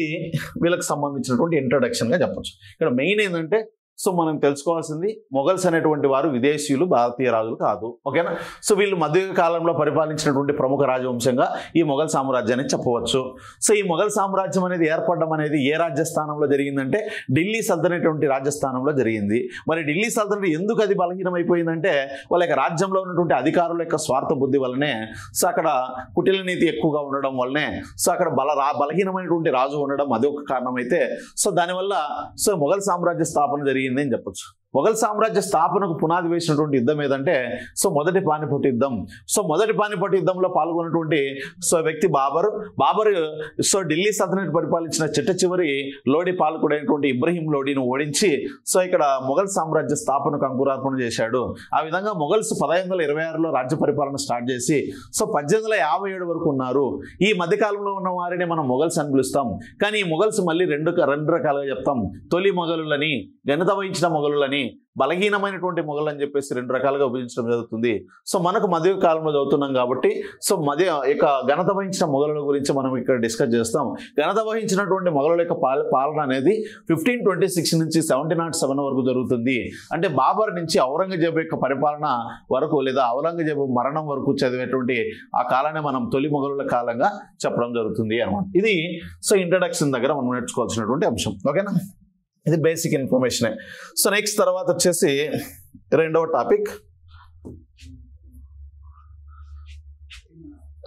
వీళ్ళకి సంబంధించినటువంటి ఇంట్రడక్షన్గా చెప్పొచ్చు. ఇక్కడ మెయిన్ ఏంటంటే సో మనం తెలుసుకోవాల్సింది మొఘల్స్ అనేటువంటి వారు విదేశీయులు, భారతీయ రాజులు కాదు. ఓకేనా? సో వీళ్ళు మధ్య కాలంలో పరిపాలించినటువంటి ప్రముఖ రాజవంశంగా ఈ మొఘల్ సామ్రాజ్యాన్ని చెప్పవచ్చు. సో ఈ మొఘల్ సామ్రాజ్యం అనేది ఏర్పడడం అనేది ఏ రాజ్యస్థానంలో జరిగిందంటే ఢిల్లీ సల్తనట్ రాజస్థానంలో జరిగింది. మరి ఢిల్లీ సల్తనట్ ఎందుకు అది బలహీనమైపోయిందంటే వాళ్ళ యొక్క రాజ్యంలో ఉన్నటువంటి అధికారుల యొక్క స్వార్థ బుద్ధి వల్లనే, సో అక్కడ కుటిల నీతి ఎక్కువగా ఉండడం వల్లనే, సో అక్కడ బలహీనమైనటువంటి రాజు ఉండడం అది ఒక కారణం అయితే, సో దానివల్ల సో మొఘల్ సామ్రాజ్య స్థాపన జరిగింది అని చెప్పొచ్చు. మొఘల్ సామ్రాజ్య స్థాపనకు పునాది వేసినటువంటి యుద్ధం ఏదంటే సో మొదటి పానిపట్ యుద్ధం. సో మొదటి పానిపట్ యుద్ధంలో పాల్గొన్నటువంటి సో వ్యక్తి బాబర్. సో ఢిల్లీ సల్తనట్ పరిపాలించిన చిట్ట చివరి లోడి పాలకుడైనటువంటి ఇబ్రహీం లోడిని ఓడించి సో ఇక్కడ మొఘల్ సామ్రాజ్య స్థాపనకు అంకురార్పణ చేశాడు. ఆ విధంగా మొఘల్స్ 1526లో రాజ్య పరిపాలన స్టార్ట్ చేసి సో 1857 వరకు ఉన్నారు. ఈ మధ్యకాలంలో ఉన్న వారిని మనం మొఘల్స్ అని పిలుస్తాం. కానీ ఈ మొఘల్స్ మళ్ళీ రెండు రకాలుగా చెప్తాం. తొలి మొఘలులని, ఘనత వహించిన మొఘలులని, బలహీనమైనటువంటి మొఘలు అని చెప్పేసి రెండు రకాలుగా విభజించడం జరుగుతుంది. సో మనకు మధ్య కాలంలో చదువుతున్నాం కాబట్టి సో యొక్క ఘనత వహించిన మొఘలుల గురించి మనం ఇక్కడ డిస్కస్ చేస్తాం. ఘనత వహించినటువంటి మొఘలుల యొక్క పాలన అనేది 1526 నుంచి 1707 వరకు జరుగుతుంది. అంటే బాబర్ నుంచి ఔరంగజేబు యొక్క పరిపాలన వరకు లేదా ఔరంగజేబు మరణం వరకు చదివేటువంటి ఆ కాలాన్ని మనం తొలి మొఘలుల కాలంగా చెప్పడం జరుగుతుంది అన్నమాట. ఇది సో ఇంట్రడక్షన్ దగ్గర మనం నేర్చుకోవాల్సినటువంటి అంశం. ఓకేనా? ఇది బేసిక్ ఇన్ఫర్మేషనే. సో నెక్స్ట్ తర్వాత వచ్చేసి రెండవ టాపిక్.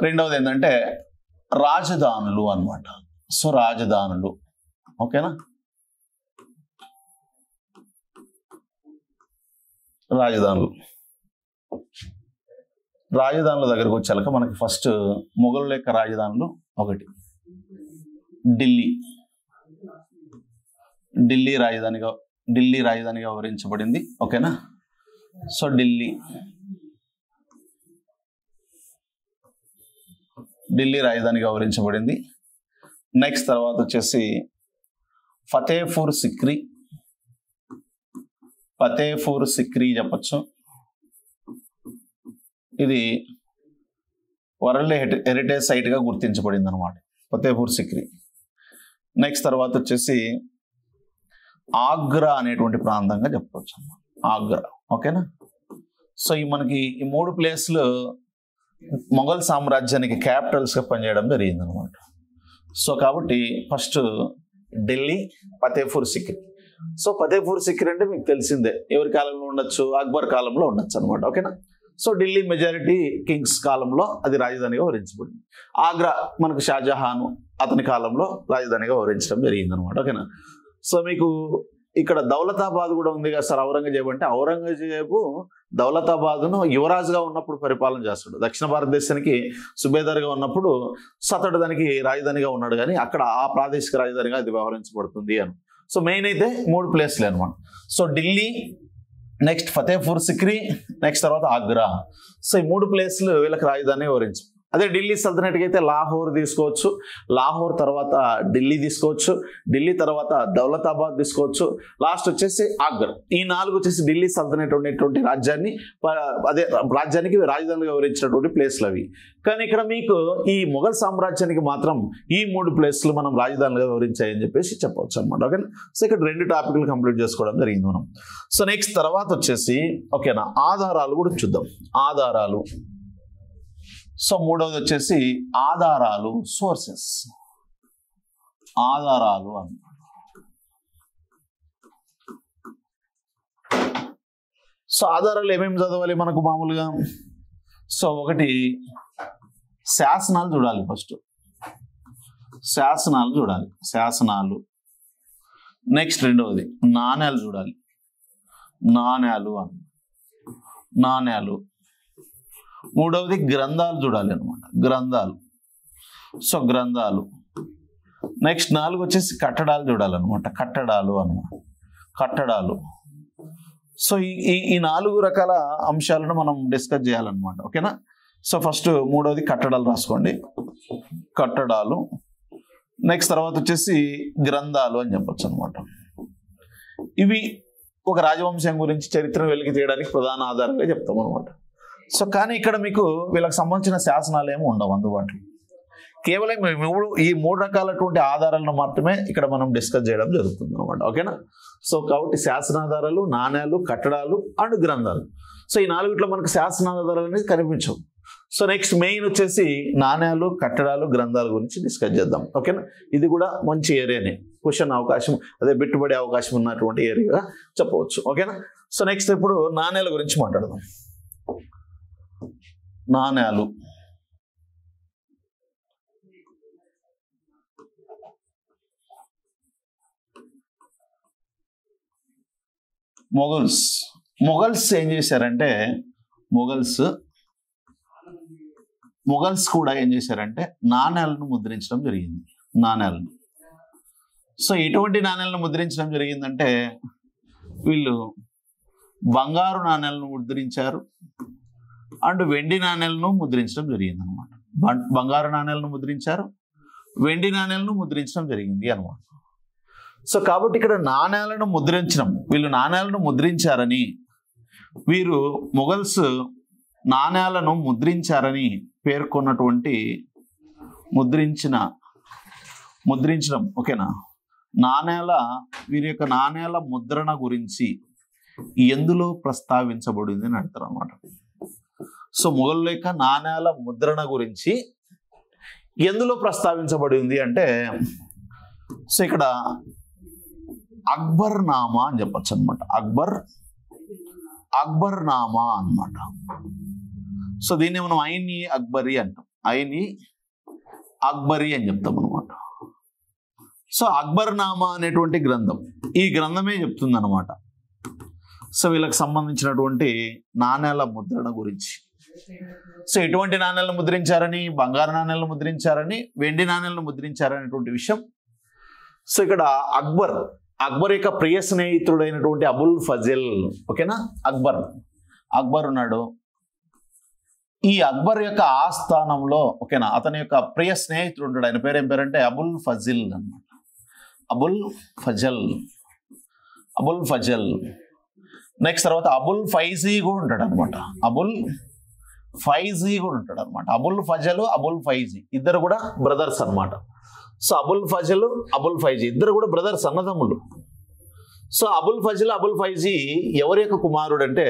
రెండవది ఏంటంటే రాజధానులు అన్నమాట. సో రాజధానులు. ఓకేనా? రాజధానుల దగ్గరకు వచ్చాక మనకి ఫస్ట్ మొఘలుల యొక్క రాజధానులు ఒకటి ఢిల్లీ రాజధానిగా వివరించబడింది. ఓకేనా? సో ఢిల్లీ రాజధానిగా వివరించబడింది. నెక్స్ట్ తర్వాత వచ్చేసి ఫతేపూర్ సిక్రీ చెప్పచ్చు. ఇది వరల్డ్ హెరిటేజ్ సైట్గా గుర్తించబడింది అనమాట, ఫతేపూర్ సిక్రీ. నెక్స్ట్ తర్వాత వచ్చేసి ఆగ్రా అనేటువంటి ప్రాంతంగా చెప్పవచ్చు అన్నమాట, ఆగ్రా. ఓకేనా? సో మనకి ఈ మూడు ప్లేస్లు మొఘల్ సామ్రాజ్యానికి క్యాపిటల్స్గా పనిచేయడం జరిగింది అనమాట. సో కాబట్టి ఫస్ట్ ఢిల్లీ, ఫతేపూర్ సిక్రీ. సో ఫతేపూర్ సిక్రీ అంటే మీకు తెలిసిందే, ఎవరి కాలంలో ఉండొచ్చు? అక్బర్ కాలంలో ఉండొచ్చు అనమాట. ఓకేనా? సో ఢిల్లీ మెజారిటీ కింగ్స్ కాలంలో అది రాజధానిగా వివరించబడింది. ఆగ్రా మనకు షాజహాన్ అతని కాలంలో రాజధానిగా వివరించడం జరిగింది అనమాట. ఓకేనా? సో మీకు ఇక్కడ దౌలతాబాద్ కూడా ఉంది కదా సార్. ఔరంగజేబు అంటే ఔరంగజేబు దౌలతాబాద్ను యువరాజుగా ఉన్నప్పుడు పరిపాలన చేస్తాడు. దక్షిణ భారతదేశానికి సుబేదార్గా ఉన్నప్పుడు అతడు దానికి రాజధానిగా ఉన్నాడు, కానీ అక్కడ ఆ ప్రాదేశిక రాజధానిగా అది వ్యవహరించబడుతుంది అని. సో మెయిన్ అయితే మూడు ప్లేస్లే అనమాట. So Delhi, next Fatehpur Sikri, next తర్వాత ఆగ్రా. సో ఈ మూడు ప్లేస్లు వీళ్ళకి రాజధాని వివరించు. అదే ఢిల్లీ సల్తనట్కి అయితే లాహోర్ తీసుకోవచ్చు, లాహోర్ తర్వాత ఢిల్లీ తీసుకోవచ్చు, ఢిల్లీ తర్వాత దౌలతాబాద్ తీసుకోవచ్చు, లాస్ట్ వచ్చేసి ఆగ్రా. ఈ నాలుగు వచ్చేసి ఢిల్లీ సల్తనట్ ఉండేటువంటి రాజ్యానికి రాజధానిగా వివరించినటువంటి ప్లేస్లు అవి. కానీ ఇక్కడ మీకు ఈ మొఘల్ సామ్రాజ్యానికి మాత్రం ఈ మూడు ప్లేస్లు మనం రాజధానిగా వివరించాయని చెప్పేసి చెప్పవచ్చు అనమాట. ఓకేనా? సో ఇక్కడ రెండు టాపిక్లు కంప్లీట్ చేసుకోవడం జరిగింది మనం. సో నెక్స్ట్ తర్వాత వచ్చేసి ఓకేనా ఆధారాలు కూడా చూద్దాం. ఆధారాలు. సో మూడవది వచ్చేసి ఆధారాలు, సోర్సెస్. ఆధారాలు అన్నమాట. సో ఆధారాలు ఏమేమి చదవాలి మనకు మామూలుగా? సో ఒకటి శాసనాలు చూడాలి. ఫస్ట్ శాసనాలు చూడాలి, శాసనాలు. నెక్స్ట్ రెండవది నాణ్యాలు చూడాలి, నాణ్యాలు. మూడవది గ్రంథాలు చూడాలి అనమాట, గ్రంథాలు. సో గ్రంథాలు. నెక్స్ట్ నాలుగు వచ్చేసి కట్టడాలు చూడాలన్నమాట, కట్టడాలు. సో ఈ నాలుగు రకాల అంశాలను మనం డిస్కస్ చేయాలన్నమాట. ఓకేనా? సో ఫస్ట్ మూడవది కట్టడాలు రాసుకోండి, కట్టడాలు. నెక్స్ట్ తర్వాత వచ్చేసి గ్రంథాలు అని చెప్పొచ్చు అనమాట. ఇవి ఒక రాజవంశం గురించి చరిత్రను వెలికి తీయడానికి ప్రధాన ఆధారంగా చెప్తాం అనమాట. సో కానీ ఇక్కడ మీకు వీళ్ళకి సంబంధించిన శాసనాలు ఏమి ఉండవు అందుబాటులో. కేవలం ఈ మూడు రకాలటువంటి ఆధారాలను మాత్రమే ఇక్కడ మనం డిస్కస్ చేయడం జరుగుతుంది అనమాట. ఓకేనా? సో కాబట్టి శాసనాధారాలు, నాణ్యాలు, కట్టడాలు అండ్ గ్రంథాలు. సో ఈ నాలుగిట్లో మనకు శాసనాధారాలు అనేది కనిపించవు. సో నెక్స్ట్ మెయిన్ వచ్చేసి నాణ్యాలు, కట్టడాలు, గ్రంథాల గురించి డిస్కస్ చేద్దాం. ఓకేనా? ఇది కూడా మంచి ఏరియానే, క్వశ్చన్ అవకాశం అదే బిట్టుబడే అవకాశం ఉన్నటువంటి ఏరియాగా చెప్పవచ్చు. ఓకేనా? సో నెక్స్ట్ ఇప్పుడు నాణ్యాల గురించి మాట్లాడదాం. నాణ్యాలు మొఘల్స్ ఏం చేశారంటే మొఘల్స్ కూడా ఏం చేశారంటే నాణ్యాలను ముద్రించడం జరిగింది. నాణ్యాలను. సో ఎటువంటి నాణ్యాలను ముద్రించడం జరిగిందంటే వీళ్ళు బంగారు నాణ్యాలను ముద్రించారు అండ్ వెండి నాణ్యాలను ముద్రించడం జరిగింది అనమాట. బంగారు నాణ్యాలను ముద్రించారు, వెండి నాణ్యాలను ముద్రించడం జరిగింది అనమాట. సో కాబట్టి ఇక్కడ నాణ్యాలను ముద్రించడం, వీళ్ళు నాణ్యాలను ముద్రించారని, వీరు మొఘల్స్ నాణ్యాలను ముద్రించారని పేర్కొన్నటువంటి ముద్రించడం ఓకేనా, వీరి యొక్క నాణ్యాల ముద్రణ గురించి ఎందులో ప్రస్తావించబడింది అని అంటారు అన్నమాట. సో మొఘలుల యొక్క నాణ్యాల ముద్రణ గురించి ఎందులో ప్రస్తావించబడింది అంటే, సో ఇక్కడ అక్బర్ నామా అని చెప్పచ్చు అనమాట. అక్బర్ నామా అన్నమాట. సో దీన్ని మనం ఐని అక్బరీ అంటాం. ఐని అక్బరీ అని చెప్తాం అనమాట. సో అక్బర్ నామా అనేటువంటి గ్రంథం, ఈ గ్రంథమే చెప్తుంది అనమాట. సో వీళ్ళకి సంబంధించినటువంటి నాణ్యాల ముద్రణ గురించి. సో ఎటువంటి నాణ్యాలను ముద్రించారని, బంగారు నాణ్యాలను ముద్రించారని, వెండి నాణ్యాలను ముద్రించారనేటువంటి విషయం. సో ఇక్కడ అక్బర్ యొక్క ప్రియ స్నేహితుడైనటువంటి అబుల్ ఫజల్, ఓకేనా, అక్బర్ ఉన్నాడు. ఈ అక్బర్ యొక్క ఆస్థానంలో ఓకేనా అతని యొక్క ప్రియ స్నేహితుడు ఉంటాడు. ఆయన పేరు ఏం పేరంటే అబుల్ ఫజిల్ అన్నమాట. అబుల్ ఫజల్. నెక్స్ట్ తర్వాత అబుల్ ఫైజీ కూడా ఉంటాడు అనమాట. అబుల్ ఫజల్, అబుల్ ఫైజీ ఇద్దరు కూడా బ్రదర్స్ అనమాట. సో అబుల్ ఫజల్, అబుల్ ఫైజీ ఇద్దరు కూడా బ్రదర్స్, అన్నదమ్ములు. సో అబుల్ ఫజల్, అబుల్ ఫైజీ ఎవరి యొక్క కుమారుడు అంటే,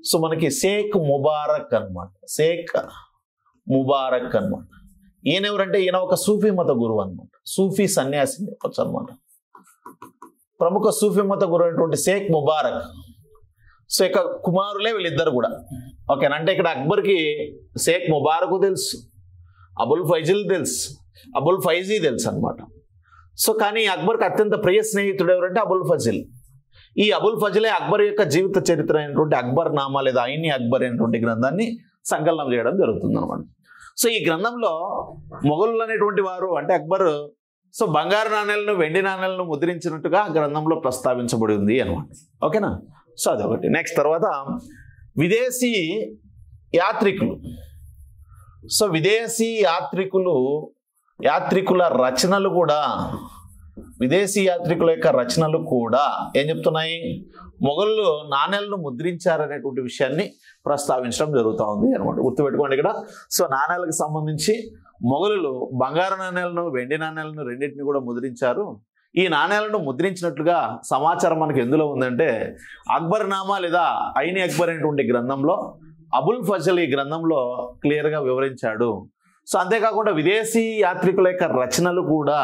సో మనకి షేక్ ముబారక్ అనమాట. ఈయన ఎవరంటే, ఈయన ఒక సూఫీ మత గురువు అనమాట. సూఫీ సన్యాసి చెప్పచ్చు అనమాట. ప్రముఖ సూఫీ మత గురువు అయినటువంటి షేక్ ముబారక్. సో ఇక కుమారులే వీళ్ళిద్దరు కూడా. ఓకేనా? అంటే ఇక్కడ అక్బర్కి షేక్ ముబారక్ తెలుసు, అబుల్ ఫైజల్ తెలుసు, అబుల్ ఫైజీ తెలుసు అనమాట. సో కానీ అక్బర్కి అత్యంత ప్రియ స్నేహితుడు ఎవరంటే అబుల్ ఫజిల్. ఈ అబుల్ ఫజిలే అక్బర్ యొక్క జీవిత చరిత్ర అయినటువంటి అక్బర్ నామా లేదా ఐని అక్బర్ అయినటువంటి గ్రంథాన్ని సంకలనం చేయడం జరుగుతుంది అనమాట. సో ఈ గ్రంథంలో మొఘలులు అనేటువంటి వారు అంటే అక్బర్ సో బంగారు నాణ్యాలను, వెండి నాణ్యాలను ముద్రించినట్టుగా గ్రంథంలో ప్రస్తావించబడి ఉంది అనమాట. ఓకేనా? సో అదొకటి. నెక్స్ట్ తర్వాత విదేశీ యాత్రికులు. సో విదేశీ యాత్రికుల రచనలు కూడా, విదేశీ యాత్రికుల యొక్క రచనలు కూడా ఏం చెప్తున్నాయి, మొఘలు నాణ్యాలను ముద్రించారనేటువంటి విషయాన్ని ప్రస్తావించడం జరుగుతూ ఉంది అనమాట. గుర్తుపెట్టుకోండి ఇక్కడ. సో నాణ్యాలకు సంబంధించి మొఘలులు బంగారు నాణ్యాలను, వెండి నాణ్యాలను రెండింటిని కూడా ముద్రించారు. ఈ నాణ్యాలను ముద్రించినట్లుగా సమాచారం మనకు ఎందులో ఉందంటే అక్బర్ నామా లేదా ఐని అక్బర్ అనేటువంటి గ్రంథంలో అబుల్ ఫజల్ ఈ గ్రంథంలో క్లియర్గా వివరించాడు. సో అంతేకాకుండా విదేశీ యాత్రికుల యొక్క రచనలు కూడా,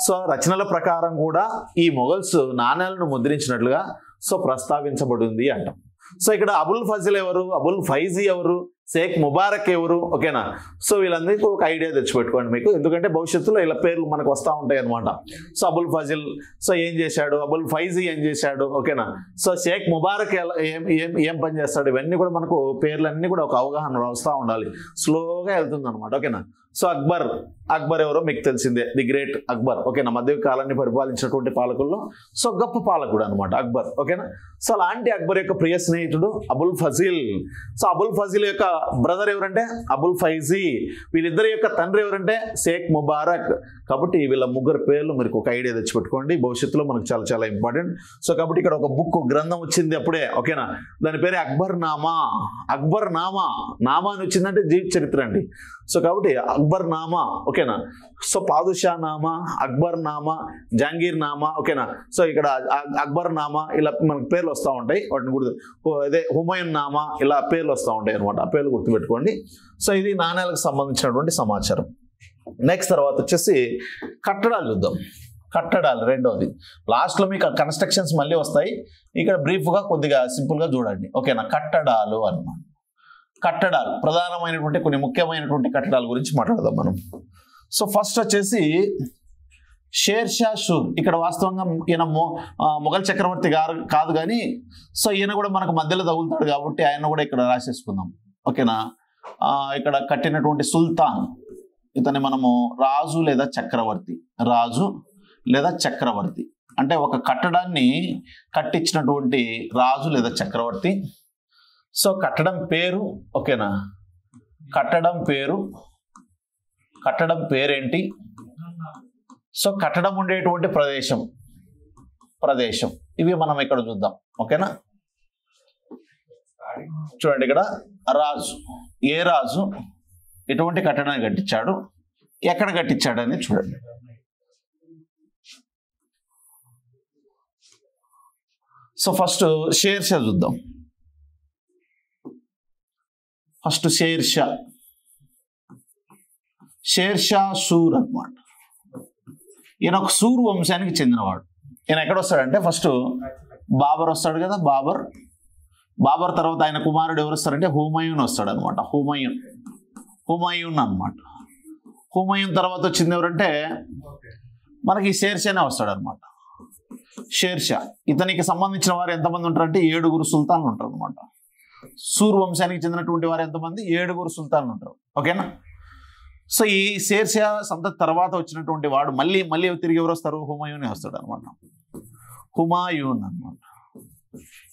సో రచనల ప్రకారం కూడా ఈ మొఘల్స్ నాణ్యాలను ముద్రించినట్లుగా సో ప్రస్తావించబడింది అంటాం. సో ఇక్కడ అబుల్ ఫజిల్ ఎవరు, అబుల్ ఫైజీ ఎవరు, షేక్ ముబారక్ ఎవరు, ఓకేనా? సో వీళ్ళందరికీ ఒక ఐడియా తెచ్చిపెట్టుకోండి మీకు, ఎందుకంటే భవిష్యత్తులో ఇలా పేర్లు మనకు వస్తూ ఉంటాయి అనమాట. సో అబుల్ ఫజిల్ సో ఏం చేశాడు, అబుల్ ఫైజీ ఏం చేశాడు, ఓకేనా? సో షేక్ ముబారక్ ఏం పని చేస్తాడు, ఇవన్నీ కూడా మనకు పేర్లన్నీ కూడా ఒక అవగాహన వస్తూ ఉండాలి. స్లోగా వెళ్తుంది అనమాట. ఓకేనా? సో అక్బర్ అక్బర్ ఎవరో మీకు తెలిసిందే, ది గ్రేట్ అక్బర్. ఓకేనా, మధ్య కాలాన్ని పరిపాలించినటువంటి పాలకుల్లో సో గొప్ప పాలకుడు అనమాట అక్బర్. ఓకేనా, సో అలాంటి అక్బర్ యొక్క ప్రియ స్నేహితుడు అబుల్ ఫజిల్. సో అబుల్ ఫజిల్ యొక్క బ్రదర్ ఎవరంటే అబుల్ ఫైజీ. వీళ్ళిద్దరి యొక్క తండ్రి ఎవరంటే షేక్ ముబారక్. కాబట్టి వీళ్ళ ముగ్గురు పేర్లు మీరు ఒక ఐడియా తెచ్చిపెట్టుకోండి, భవిష్యత్తులో మనకు చాలా చాలా ఇంపార్టెంట్. సో కాబట్టి ఇక్కడ ఒక బుక్ గ్రంథం వచ్చింది అప్పుడే. ఓకేనా, దాని పేరే అక్బర్ నామా. అక్బర్ నామా, నామా అని వచ్చిందంటే జీవిత చరిత్ర అండి. సో కాబట్టి అక్బర్ నామా. ఓకేనా, సో పాదుషా నామా, అక్బర్ నామా, జహాంగీర్ నామా. ఓకేనా, సో ఇక్కడ అక్బర్ నామా ఇలా మనకు పేర్లు వస్తూ ఉంటాయి. వాటిని గుర్తు అదే హుమాయూన్ నామా ఇలా పేర్లు వస్తూ ఉంటాయి అనమాట. ఆ పేర్లు గుర్తుపెట్టుకోండి. సో ఇది నాణ్యాలకు సంబంధించినటువంటి సమాచారం. నెక్స్ట్ తర్వాత వచ్చేసి కట్టడాలు చూద్దాం. కట్టడాలు రెండవది. లాస్ట్లో మీకు కన్స్ట్రక్షన్స్ మళ్ళీ వస్తాయి, ఇక్కడ బ్రీఫ్గా కొద్దిగా సింపుల్గా చూడండి. ఓకేనా, కట్టడాలు అన్నమాట. కట్టడాలు ప్రధానమైనటువంటి కొన్ని ముఖ్యమైనటువంటి కట్టడాల గురించి మాట్లాడదాం మనం. సో ఫస్ట్ వచ్చేసి షేర్ షా సూర్. ఇక్కడ వాస్తవంగా ఈయన మొఘల్ చక్రవర్తి కాదు కానీ సో ఈయన కూడా మనకు మధ్యలో తగులుతాడు కాబట్టి ఆయన కూడా ఇక్కడ రాసేసుకుందాం. ఓకేనా, ఇక్కడ కట్టినటువంటి సుల్తాన్, ఇతని మనము రాజు లేదా చక్రవర్తి, రాజు లేదా చక్రవర్తి అంటే ఒక కట్టడాన్ని కట్టించినటువంటి రాజు లేదా చక్రవర్తి. సో కట్టడం పేరు. ఓకేనా, కట్టడం పేరేంటి, సో కట్టడం ఉండేటువంటి ప్రదేశం ఇవి మనం ఇక్కడ చూద్దాం. ఓకేనా, చూడండి ఇక్కడ రాజు, ఏ రాజు ఎటువంటి కట్టడాన్ని కట్టించాడు, ఎక్కడ కట్టించాడు అని చూడండి. సో ఫస్ట్ షేర్ షా చూద్దాం. ఫస్ట్ షేర్ షా సూర్ అన్నమాట. ఈయన ఒక సూర్ వంశానికి చెందినవాడు. ఈయన ఎక్కడ వస్తాడంటే ఫస్ట్ బాబర్ వస్తాడు కదా, బాబర్ తర్వాత ఆయన కుమారుడు ఎవరు వస్తారంటే హుమాయూన్ వస్తాడు అనమాట. హుమాయూన్ అనమాట. హుమాయూన్ తర్వాత వచ్చింది ఎవరంటే మనకి షేర్ షానే వస్తాడు అనమాట. షేర్ షా ఇతనికి సంబంధించిన వారు ఎంతమంది ఉంటారంటే 7 సుల్తాన్లు ఉంటారు అనమాట. సూర్ వంశానికి చెందినటువంటి వారు ఎంతమంది 7 సుల్తాన్లు ఉంటారు. ఓకేనా, సో ఈ షేర్ షా సంతతి తర్వాత వచ్చినటువంటి వాడు మళ్ళీ తిరిగి ఎవరు వస్తారు, హుమాయూనే వస్తాడు అనమాట. హుమాయూన్ అనమాట.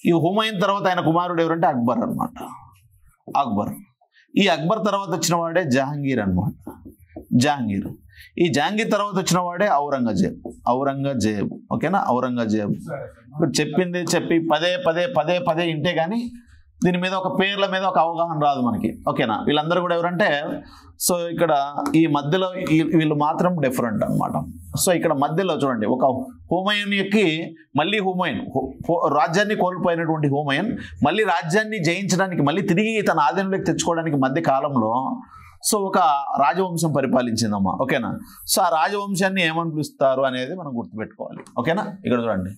ఈ హుమాయూన్ తర్వాత ఆయన కుమారుడు ఎవరంటే అక్బర్ అనమాట. అక్బర్. ఈ అక్బర్ తర్వాత వచ్చిన వాడే జహాంగీర్ అనమాట. జహాంగీర్. ఈ జహాంగీర్ తర్వాత వచ్చిన వాడే ఔరంగజేబ్. ఓకేనా, ఔరంగజేబ్. ఇప్పుడు చెప్పి పదే ఇంటే కానీ దీని మీద ఒక పేర్ల మీద ఒక అవగాహన రాదు మనకి. ఓకేనా, వీళ్ళందరూ కూడా ఎవరంటే సో ఇక్కడ ఈ మధ్యలో వీళ్ళు మాత్రం డిఫరెంట్ అనమాట. సో ఇక్కడ మధ్యలో చూడండి, ఒక హుమాయూన్కి మళ్ళీ రాజ్యాన్ని కోల్పోయినటువంటి హుమాయూన్ మళ్ళీ రాజ్యాన్ని జయించడానికి మళ్ళీ తిరిగి తన ఆధీనంలోకి తెచ్చుకోవడానికి మధ్య కాలంలో సో ఒక రాజవంశం పరిపాలించిందమ్మా. ఓకేనా, సో ఆ రాజవంశాన్ని ఏమని పిలుస్తారు అనేది మనం గుర్తుపెట్టుకోవాలి. ఓకేనా, ఇక్కడ చూడండి.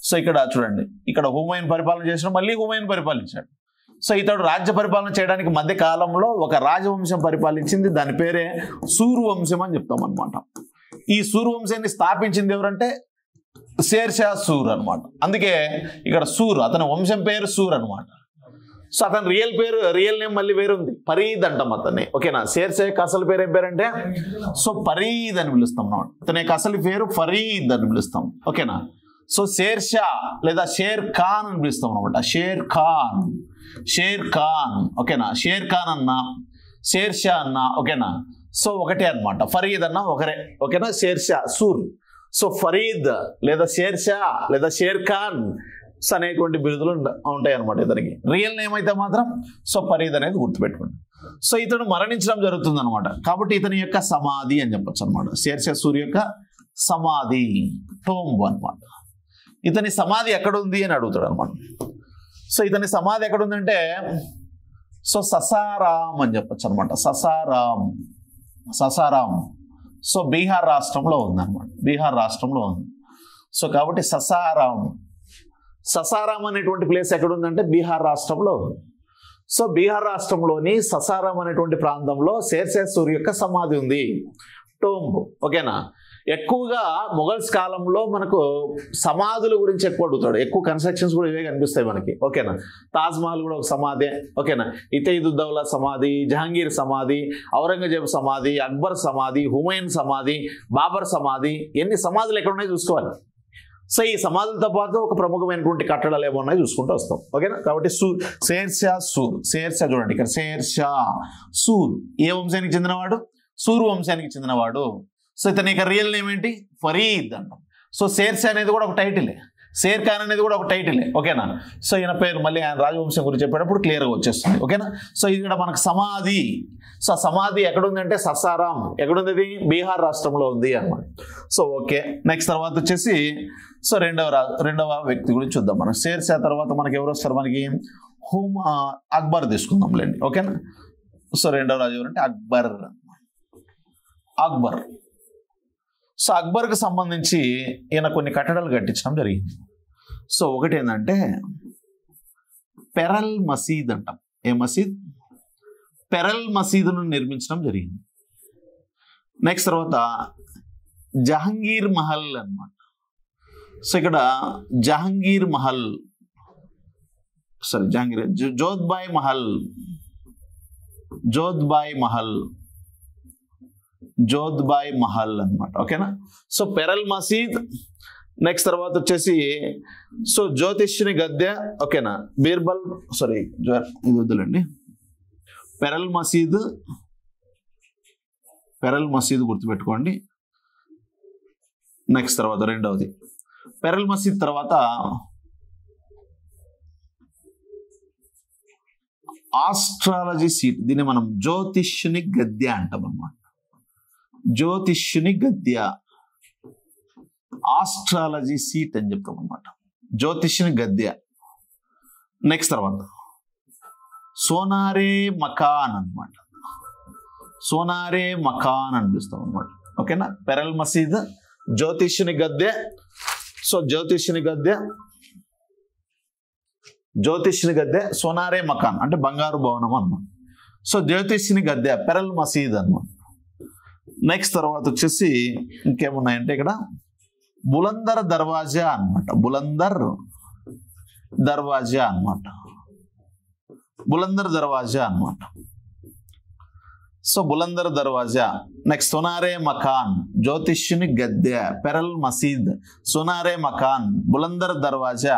సో ఇక్కడ చూడండి, ఇక్కడ హుమాయూన్ పరిపాలన చేసిన మళ్ళీ హుమాయూన్ పరిపాలించాడు. సో ఇతడు రాజ్య పరిపాలన చేయడానికి మధ్య కాలంలో ఒక రాజవంశం పరిపాలించింది, దాని పేరే సూర్ వంశం అని చెప్తాం అనమాట. ఈ సూర్ వంశాన్ని స్థాపించింది ఎవరంటే షేర్ షా సూర్ అనమాట. అందుకే ఇక్కడ సూర్, అతని వంశం పేరు సూర్ అనమాట. సో అతని రియల్ నేమ్ మళ్ళీ వేరు ఉంది, ఫరీద్ అంటాం అతన్ని. ఓకేనా, షేర్ షా యొక్క అసలు పేరు ఏం పేరంటే సో ఫరీద్ అని పిలుస్తాం అన్నమాట. అతని యొక్క అసలు పేరు ఫరీద్ అని పిలుస్తాం. ఓకేనా, సో షేర్ షా లేదా షేర్ ఖాన్ అని పిలుస్తాం అనమాట. షేర్ ఖాన్. ఓకేనా, షేర్ ఖాన్ అన్నా షేర్ షా అన్నా ఓకేనా, సో ఒకటే అనమాట. ఫరీద్ అన్నా ఒకరే. ఓకేనా, షేర్ షా సూర్. సో ఫరీద్ లేదా షేర్ షా లేదా షేర్ ఖాన్ అనేటువంటి బిరుదులు ఉంటాయి అనమాట ఇతనికి. రియల్ నేమ్ అయితే మాత్రం సో ఫరీద్ అనేది గుర్తుపెట్టుకోండి. సో ఇతను మరణించడం జరుగుతుంది అనమాట. కాబట్టి ఇతని యొక్క సమాధి అని చెప్పొచ్చు అనమాట. షేర్ షా సూర్ యొక్క సమాధి, టోంబ్ అనమాట. ఇతని సమాధి ఎక్కడ ఉంది అని అడుగుతాడు అనమాట. సో ఇతని సమాధి ఎక్కడ ఉందంటే సో ససారాం అని చెప్పొచ్చు అనమాట. ససారాం సో బీహార్ రాష్ట్రంలో ఉంది అనమాట. బీహార్ రాష్ట్రంలో ఉంది. సో కాబట్టి ససారాం అనేటువంటి ప్లేస్ ఎక్కడ ఉందంటే బీహార్ రాష్ట్రంలో. సో బీహార్ రాష్ట్రంలోని ససారాం అనేటువంటి ప్రాంతంలో షేర్ షా సూర్ యొక్క సమాధి ఉంది, టోంబ్. ఓకేనా, ఎక్కువగా మొఘల్స్ కాలంలో మనకు సమాధుల గురించి ఎక్కువ అడుగుతాడు, ఎక్కువ కన్స్ట్రక్షన్స్ కూడా ఇవే కనిపిస్తాయి మనకి. ఓకేనా, తాజ్మహల్ కూడా ఒక సమాధి. ఓకేనా, ఇతైదుద్దౌలా సమాధి, జహాంగీర్ సమాధి, ఔరంగజేబ్ సమాధి, అక్బర్ సమాధి, హుమయూన్ సమాధి, బాబర్ సమాధి, ఎన్ని సమాధులు ఎక్కడ ఉన్నాయో చూసుకోవాలి. సో ఈ సమాధులతో పాటు ఒక ప్రముఖమైనటువంటి కట్టడాలు ఏమన్నాయో చూసుకుంటూ వస్తాం. ఓకేనా, కాబట్టి షేర్షా సూర్, షేర్షా చూడండి ఇక్కడ, షేర్షా సూర్ ఏ వంశానికి చెందినవాడు? సూర్ వంశానికి చెందినవాడు. సో ఇతని యొక్క రియల్ నేమ్ ఏంటి? ఫరీద్ అంటాం. సో షేర్షా అనేది కూడా ఒక టైటిలే, షేర్ ఖాన్ అనేది కూడా ఒక టైటిలే. ఓకేనా, సో ఈయన పేరు మళ్ళీ ఆయన రాజవంశం గురించి చెప్పేటప్పుడు క్లియర్గా వచ్చేస్తుంది. ఓకేనా, సో ఇక్కడ మనకు సమాధి, సో సమాధి ఎక్కడుందంటే ససారాం, ఎక్కడుంది? ఇది బీహార్ రాష్ట్రంలో ఉంది అన్నమాట. సో ఓకే, నెక్స్ట్ తర్వాత వచ్చేసి సో రెండవ వ్యక్తి గురించి చూద్దాం మనం. షేర్షా తర్వాత మనకి ఎవరు వస్తారు? మనకి అక్బర్ తీసుకుందాంలేండి. ఓకేనా, సో రెండవ రాజు ఎవరంటే అక్బర్. అక్బర్, సో అక్బర్కి సంబంధించి ఈయన కొన్ని కట్టడాలు కట్టించడం జరిగింది. సో ఒకటి ఏంటంటే పెరల్ మసీద్ అంటాం. ఏ మసీద్? పెరల్ మసీదును నిర్మించడం జరిగింది. నెక్స్ట్ తర్వాత జహంగీర్ మహల్ అన్నమాట. సో ఇక్కడ జహంగీర్ మహల్, సారీ జహంగీర్, జోధ్బాయ్ మహల్, జోధ్బాయ్ మహల్, జోధ్బాయ్ మహల్ అన్నమాట. ఓకేనా, సో పెరల్ మసీద్. నెక్స్ట్ తర్వాత వచ్చేసి సో జ్యోతిష్యుని గద్దె. ఓకేనా, బీర్బల్, సారీ ఇది వద్దులండి, పెరల్ మసీద్, పెరల్ మసీద్ గుర్తుపెట్టుకోండి. నెక్స్ట్ తర్వాత రెండవది పెరల్ మసీద్ తర్వాత ఆస్ట్రాలజీ సీట్, దీన్ని మనం జ్యోతిష్యుని గద్య అంటాం అన్నమాట. జ్యోతిష్యుని గద్య, ఆస్ట్రాలజీ సీట్ అని చెప్తాం అన్నమాట, జ్యోతిష్యుని గద్య. నెక్స్ట్ తర్వాత సోనారే మకాన్ అన్నమాట, సోనారే మకాన్ అని పిలుస్తాం అన్నమాట. ఓకేనా, పెరల్ మసీద్, జ్యోతిష్యుని గద్దె. సో జ్యోతిష్యుని గద్దె, జ్యోతిష్యుని గద్దె, సోనారే మకాన్ అంటే బంగారు భవనం అన్నమాట. సో జ్యోతిష్యుని గద్దె, పెరల్ మసీద్ అన్నమాట. నెక్స్ట్ తర్వాత వచ్చేసి ఇంకేమున్నాయంటే ఇక్కడ బులందర్ దర్వాజా అన్నమాట, బులందర్ దర్వాజా అన్నమాట, బులందర్ దర్వాజా అన్నమాట. సో బులందర్ దర్వాజా. నెక్స్ట్ సోనారే మకాన్, జ్యోతిష్యుని గద్దె, పెరల్ మసీద్, సోనారే మకాన్, బులందర్ దర్వాజా.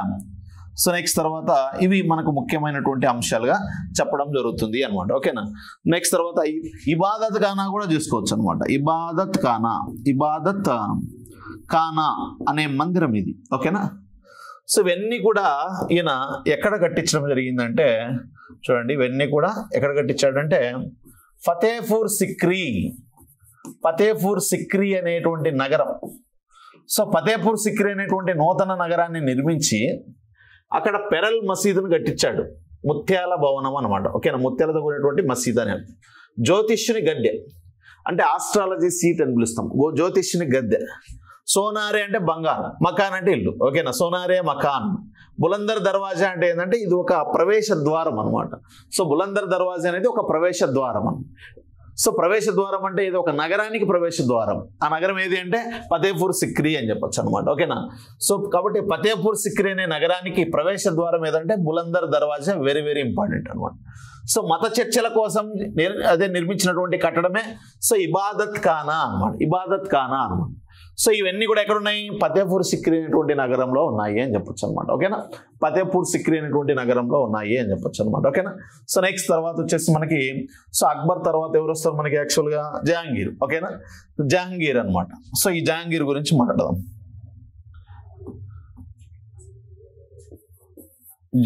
సో నెక్స్ట్ తర్వాత ఇవి మనకు ముఖ్యమైనటువంటి అంశాలుగా చెప్పడం జరుగుతుంది అనమాట. ఓకేనా, నెక్స్ట్ తర్వాత ఇబాదత్ ఖానా కూడా చూసుకోవచ్చు అనమాట. ఇబాదత్ ఖానా, ఇబాదత్ ఖానా అనే మందిరం ఇది. ఓకేనా, సో ఇవన్నీ కూడా ఈయన ఎక్కడ కట్టించడం జరిగిందంటే చూడండి, ఇవన్నీ కూడా ఎక్కడ కట్టించాడంటే ఫతేపూర్ సిక్రీ, ఫతేపూర్ సిక్రీ అనేటువంటి నగరం. సో ఫతేపూర్ సిక్రీ అనేటువంటి నూతన నగరాన్ని నిర్మించి అక్కడ పెరల్ మసీదును కట్టించాడు, ముత్యాల భవనం అనమాట. ఓకేనా, ముత్యాలతో కూడినటువంటి మసీద్ అని. జ్యోతిష్యుని గద్దె అంటే ఆస్ట్రాలజీ సీట్ అని పిలుస్తాం, జ్యోతిష్యుని గద్దె. సోనారే అంటే బంగారం, మకాన్ అంటే ఇల్లు. ఓకేనా, సోనారే మకాన్. బులందర్ దర్వాజా అంటే ఏంటంటే ఇది ఒక ప్రవేశ ద్వారం అనమాట. సో బులందర్ దర్వాజా అనేది ఒక ప్రవేశ ద్వారం అని. సో ప్రవేశ ద్వారం అంటే ఇది ఒక నగరానికి ప్రవేశ ద్వారం. ఆ నగరం ఏది అంటే ఫతేపూర్ సిక్రీ అని చెప్పొచ్చు అనమాట. ఓకేనా, సో కాబట్టి ఫతేపూర్ సిక్రీ అనే నగరానికి ప్రవేశ ద్వారం ఏదంటే బులందర్ దర్వాజా, వెరీ వెరీ ఇంపార్టెంట్ అనమాట. సో మత చర్చల కోసం అదే నిర్మించినటువంటి కట్టడమే సో ఇబాదత్ ఖానా అనమాట, ఇబాదత్ ఖానా అనమాట. సో ఇవన్నీ కూడా ఎక్కడున్నాయి? ఫతేపూర్ సిక్రీ అనేటువంటి నగరంలో ఉన్నాయి అని చెప్పొచ్చు అనమాట. ఓకేనా, ఫతేపూర్ సిక్రీ అనేటువంటి నగరంలో ఉన్నాయి అని చెప్పొచ్చు అనమాట. ఓకేనా, సో నెక్స్ట్ తర్వాత వచ్చేసి మనకి సో అక్బర్ తర్వాత ఎవరు వస్తారు మనకి? యాక్చువల్గా జహాంగీర్. ఓకేనా, జహాంగీర్ అనమాట. సో ఈ జహాంగీర్ గురించి మాట్లాడదాం.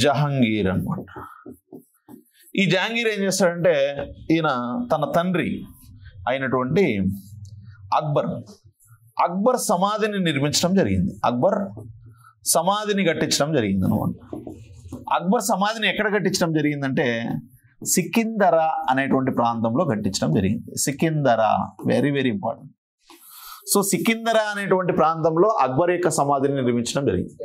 జహాంగీర్ అనమాట. ఈ జహాంగీర్ ఏం చేస్తాడంటే ఈయన తన తండ్రి అయినటువంటి అక్బర్ సమాధిని నిర్మించడం జరిగింది. అక్బర్ సమాధిని కట్టించడం జరిగింది అనమాట. అక్బర్ సమాధిని ఎక్కడ కట్టించడం జరిగిందంటే సికిందరా అనేటువంటి ప్రాంతంలో కట్టించడం జరిగింది. సికిందరా, వెరీ వెరీ ఇంపార్టెంట్. సో సికిందరా అనేటువంటి ప్రాంతంలో అక్బర్ యొక్క సమాధిని నిర్మించడం జరిగింది.